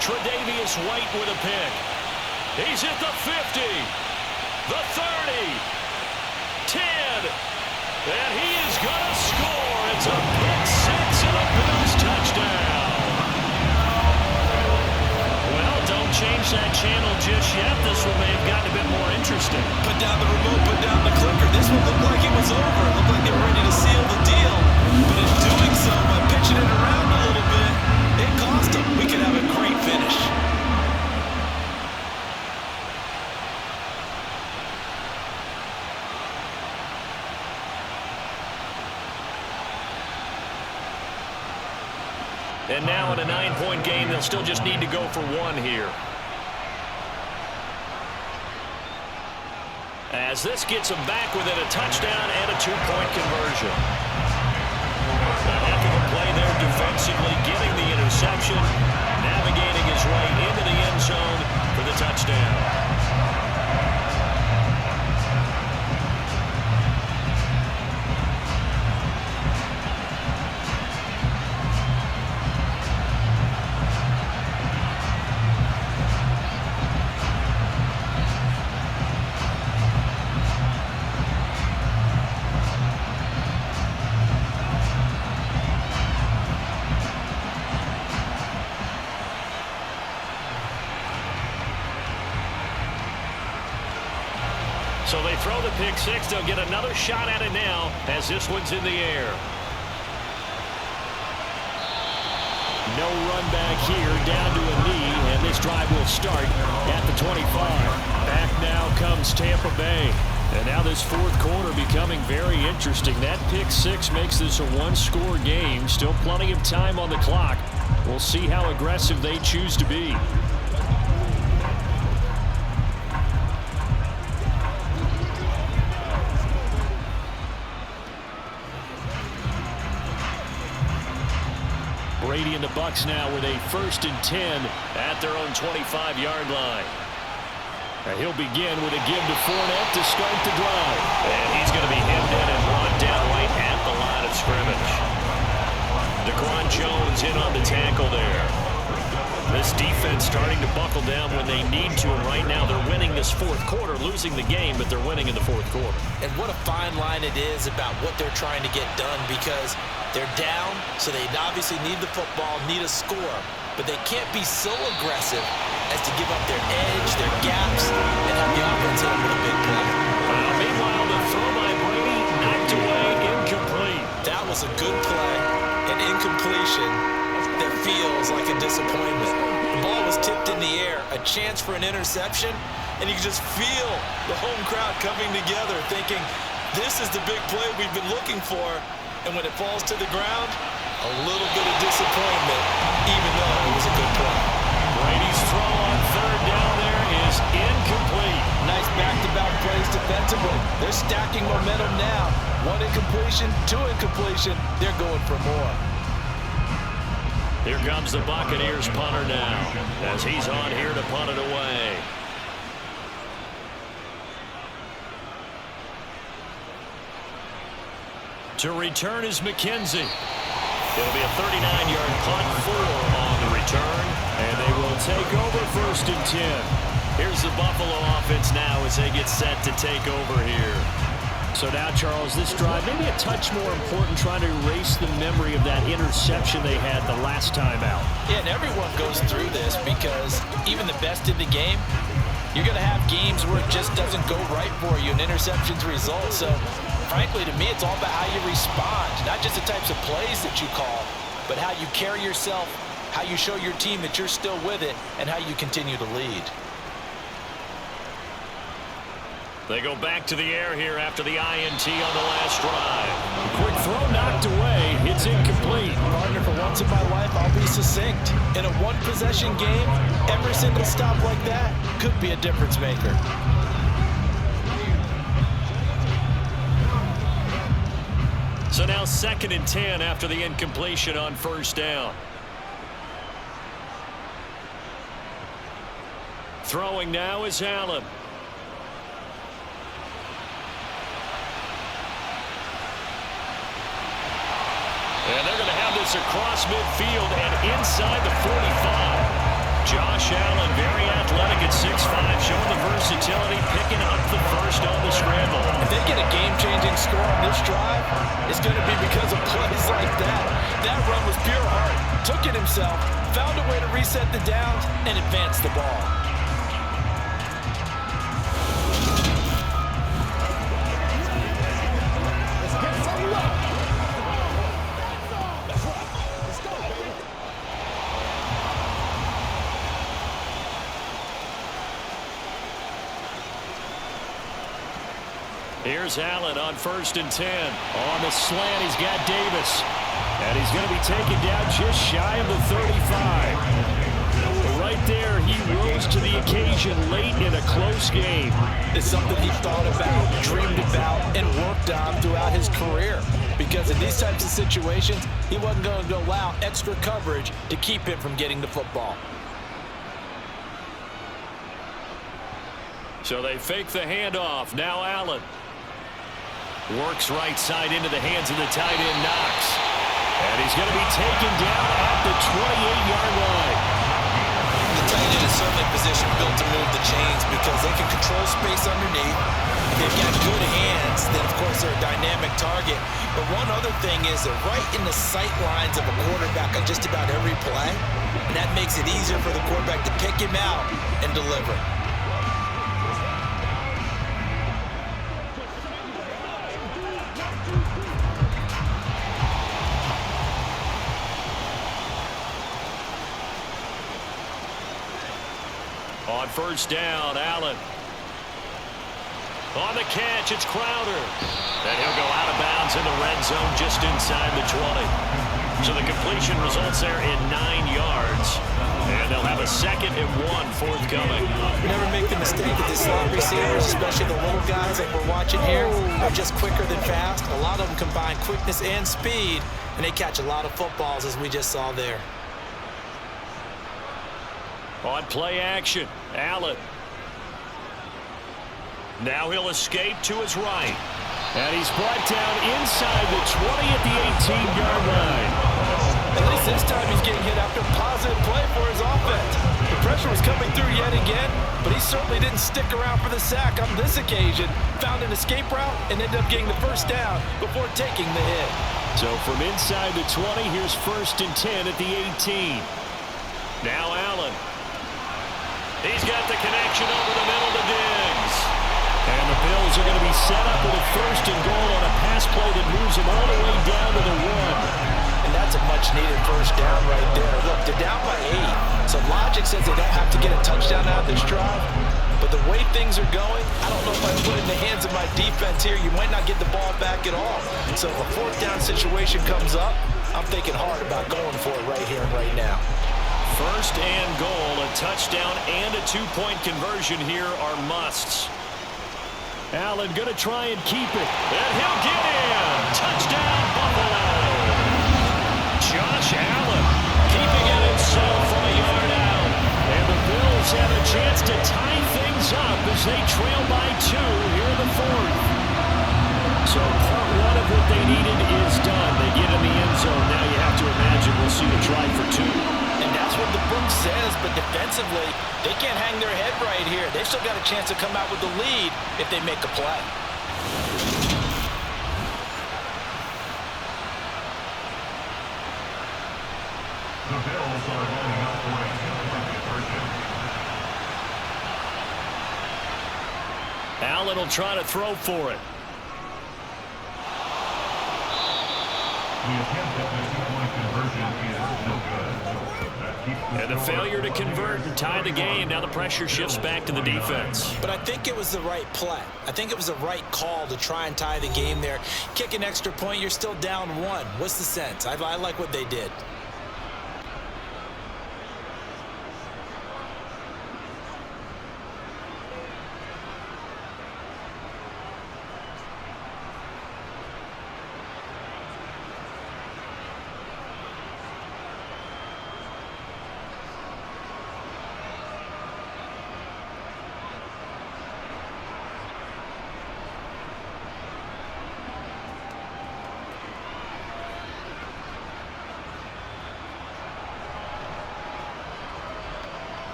Tre'Davious White with a pick. He's at the 50, the 30, 10, and he is going to score. It's a pick six and a Bills touchdown. Well, don't change that channel just yet. This one may have gotten a bit more interesting. Put down the remote, put down the clicker. This one looked like it was over. It looked like they were ready to seal the deal. But in doing so, by pitching it around a little bit, it cost them. We could have a great finish. And now in a 9-point game, they'll still just need to go for one here. As this gets them back within a touchdown and a 2-point conversion. A heck of a play there defensively, getting the interception, navigating his way into the end zone for the touchdown. So they throw the pick six. They'll get another shot at it now as this one's in the air. No run back here, down to a knee, and this drive will start at the 25. Back now comes Tampa Bay. And now this fourth quarter becoming very interesting. That pick six makes this a one-score game. Still plenty of time on the clock. We'll see how aggressive they choose to be. Brady and the Bucs now with a 1st and 10 at their own 25-yard line. He'll begin with a give to Fournette to start the drive. And he's going to be hemmed in and brought down right at the line of scrimmage. Daquan Jones in on the tackle there. This defense starting to buckle down when they need to, and right now they're winning this fourth quarter, losing the game, but they're winning in the fourth quarter. And what a fine line it is about what they're trying to get done, because they're down, so they obviously need the football, need a score, but they can't be so aggressive as to give up their edge, their gaps, and have the offense hit them with a big play. Meanwhile, the throw by Brady knocked away, incomplete. That was a good play, an incompletion that feels like a disappointment. The ball was tipped in the air, a chance for an interception, and you can just feel the home crowd coming together thinking, this is the big play we've been looking for. And when it falls to the ground, a little bit of disappointment, even though it was a good play. Brady's throw on third down there is incomplete. Nice back-to-back plays defensively. They're stacking momentum now. 1 incompletion, 2 incompletion. They're going for more. Here comes the Buccaneers punter now as he's on here to punt it away. To return is McKenzie. It'll be a 39-yard punt, 4 on the return, and they will take over 1st and 10. Here's the Buffalo offense now as they get set to take over here. So now, Charles, this drive maybe a touch more important, trying to erase the memory of that interception they had the last time out. Yeah, and everyone goes through this because even the best in the game, you're going to have games where it just doesn't go right for you, and interceptions result. So, frankly, to me, it's all about how you respond, not just the types of plays that you call, but how you carry yourself, how you show your team that you're still with it, and how you continue to lead. They go back to the air here after the INT on the last drive. Quick throw knocked away. It's incomplete. Partner, for once in my life, I'll be succinct. In a one-possession game, every single stop like that could be a difference maker. So now 2nd and 10 after the incompletion on 1st down. Throwing now is Allen. And they're going to have this across midfield and inside the 45. Josh Allen, very athletic at 6'5", picking up the first on the scramble. If they get a game-changing score on this drive, it's going to be because of plays like that. That run was pure heart. Took it himself, found a way to reset the downs, and advance the ball. Here's Allen on 1st and 10. On the slant, he's got Davis. And he's going to be taken down just shy of the 35. But right there, he rose to the occasion late in a close game. It's something he thought about, dreamed about, and worked on throughout his career. Because in these types of situations, he wasn't going to allow extra coverage to keep him from getting the football. So they fake the handoff. Now Allen works right side into the hands of the tight end, Knox. And he's going to be taken down at the 28-yard line. The tight end is certainly a position built to move the chains because they can control space underneath. If they've got good hands, then of course they're a dynamic target. But one other thing is they're right in the sight lines of a quarterback on just about every play. And that makes it easier for the quarterback to pick him out and deliver. On 1st down, Allen. On the catch, it's Crowder. And he'll go out of bounds in the red zone just inside the 20. So the completion results there in 9 yards. And they'll have a 2nd and 1 forthcoming. We never make the mistake that the slot receivers, especially the little guys like we're watching here, are just quicker than fast. A lot of them combine quickness and speed, and they catch a lot of footballs, as we just saw there. On play action, Allen. Now he'll escape to his right. And he's brought down inside the 20 at the 18-yard line. At least this time he's getting hit after a positive play for his offense. The pressure was coming through yet again, but he certainly didn't stick around for the sack on this occasion. Found an escape route and ended up getting the first down before taking the hit. So from inside the 20, here's 1st and 10 at the 18. Now Allen. He's got the connection over the middle to Diggs. And the Bills are going to be set up with a 1st and goal on a pass play that moves them all the way down to the 1. And that's a much-needed first down right there. Look, they're down by 8. So logic says they don't have to get a touchdown out of this drive. But the way things are going, I don't know if I put it in the hands of my defense here. You might not get the ball back at all. So if a 4th down situation comes up, I'm thinking hard about going for it right here and right now. 1st and goal, a touchdown and a 2-point conversion here are musts. Allen going to try and keep it. And he'll get in. Touchdown, Buffalo. Josh Allen keeping it himself from a yard out. And the Bills have a chance to tie things up as they trail by 2 here in the 4th. So part 1 of what they needed is done. They get in the end zone. Now you have to imagine we'll see a try for 2. And that's what the book says, but defensively, they can't hang their head right here. They've still got a chance to come out with the lead if they make a play. The Bills are lining up for a 2-point conversion. Allen will try to throw for it. The attempt at the 2-point conversion is no good. And the failure to convert and tie the game. Now the pressure shifts back to the defense. But I think it was the right play. I think it was the right call to try and tie the game there. Kick an extra point, you're still down 1. What's the sense? I like what they did.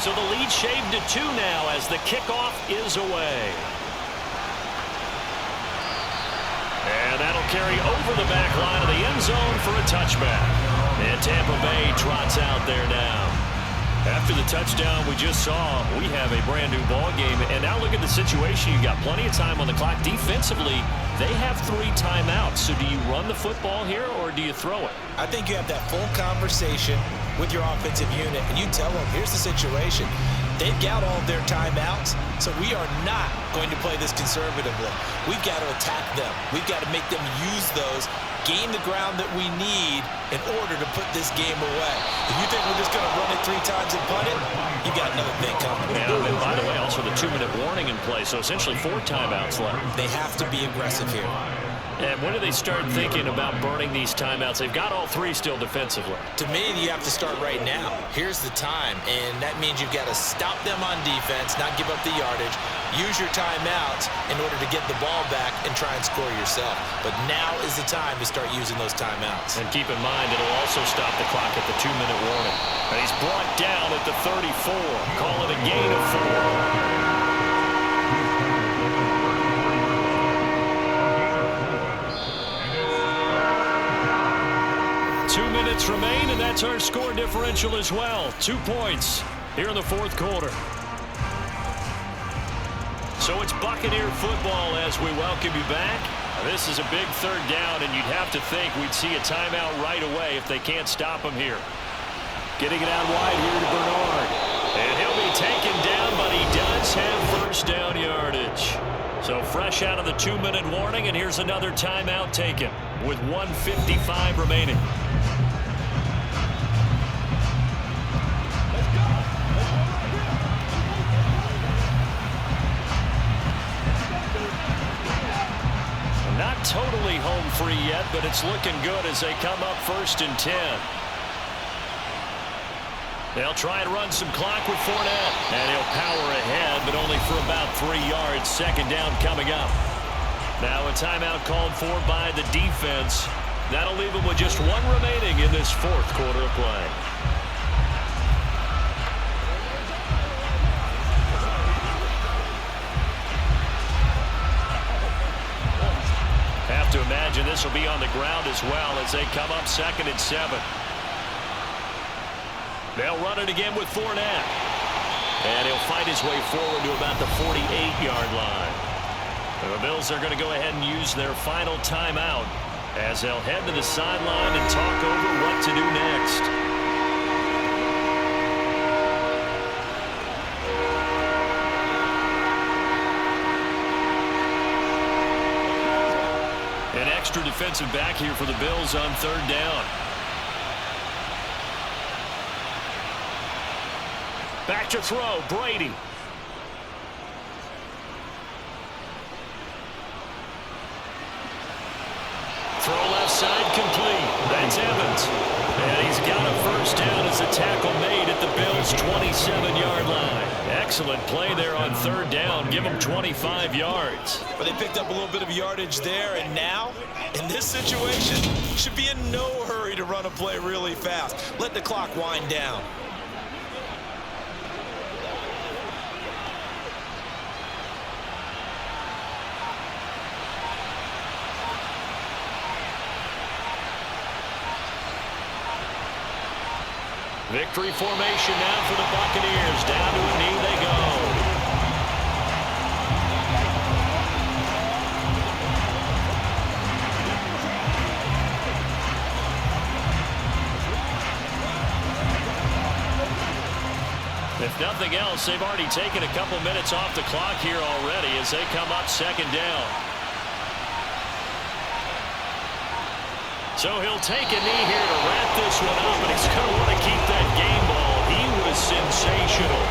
So the lead shaved to 2 now as the kickoff is away. And that'll carry over the back line of the end zone for a touchback. And Tampa Bay trots out there now. After the touchdown we just saw, we have a brand new ball game. And now look at the situation. You've got plenty of time on the clock. Defensively, they have 3 timeouts. So do you run the football here or do you throw it? I think you have that full conversation with your offensive unit, and you tell them, here's the situation. They've got all of their timeouts, so we are not going to play this conservatively. We've got to attack them. We've got to make them use those, gain the ground that we need in order to put this game away. If you think we're just going to run it 3 times and punt it, you got another thing coming. Yeah, and by the way, also the 2-minute warning in play, so essentially 4 timeouts left. They have to be aggressive here. And when do they start thinking about burning these timeouts? They've got all 3 still defensively. To me, you have to start right now. Here's the time, and that means you've got to stop them on defense, not give up the yardage, use your timeouts in order to get the ball back and try and score yourself. But now is the time to start using those timeouts. And keep in mind, it'll also stop the clock at the 2-minute warning. And he's brought down at the 34. Call it a gain of 4. 2 minutes remain, and that's our score differential as well. 2 points here in the 4th quarter. So it's Buccaneer football as we welcome you back. This is a big 3rd down, and you'd have to think we'd see a timeout right away if they can't stop him here. Getting it out wide here to Bernard. And he'll be taken down, but he does have 1st down yardage. So fresh out of the 2-minute warning, and here's another timeout taken with 1:55 remaining. Not totally home free yet, but it's looking good as they come up 1st and 10. They'll try and run some clock with Fournette. And he'll power ahead, but only for about 3 yards. 2nd down coming up. Now a timeout called for by the defense. That'll leave them with just 1 remaining in this 4th quarter of play. Have to imagine this will be on the ground as well as they come up 2nd and 7. They'll run it again with Fournette. And he'll fight his way forward to about the 48-yard line. The Bills are going to go ahead and use their final timeout as they'll head to the sideline and talk over what to do next. An extra defensive back here for the Bills on 3rd down. Back to throw, Brady. Throw left side complete. That's Evans. And he's got a 1st down as a tackle made at the Bills' 27-yard line. Excellent play there on 3rd down. Give them 25 yards. But they picked up a little bit of yardage there, and now, in this situation, should be in no hurry to run a play really fast. Let the clock wind down. Victory formation now for the Buccaneers. Down to a knee they go. If nothing else, they've already taken a couple minutes off the clock here already as they come up 2nd down. So he'll take a knee here to wrap this one up, and he's going to want to keep that game ball. He was sensational.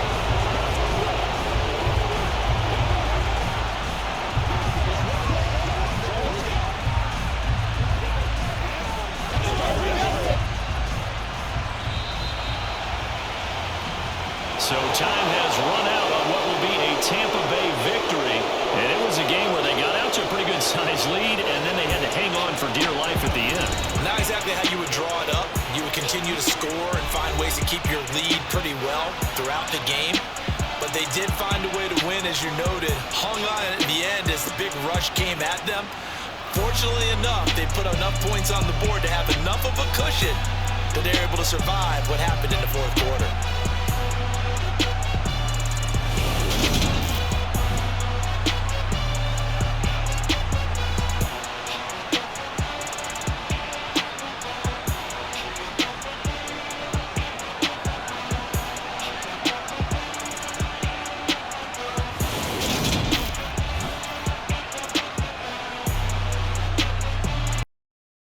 So time has run out on what will be a Tampa Bay victory. And it was a game where they got out to a pretty good size lead, and then they had to hang on for dear life at the end. Not exactly how you would draw it up. You would continue to score and find ways to keep your lead pretty well throughout the game. rush came at them. Fortunately enough, they put enough points on the board to have enough of a cushion that they're able to survive what happened in the fourth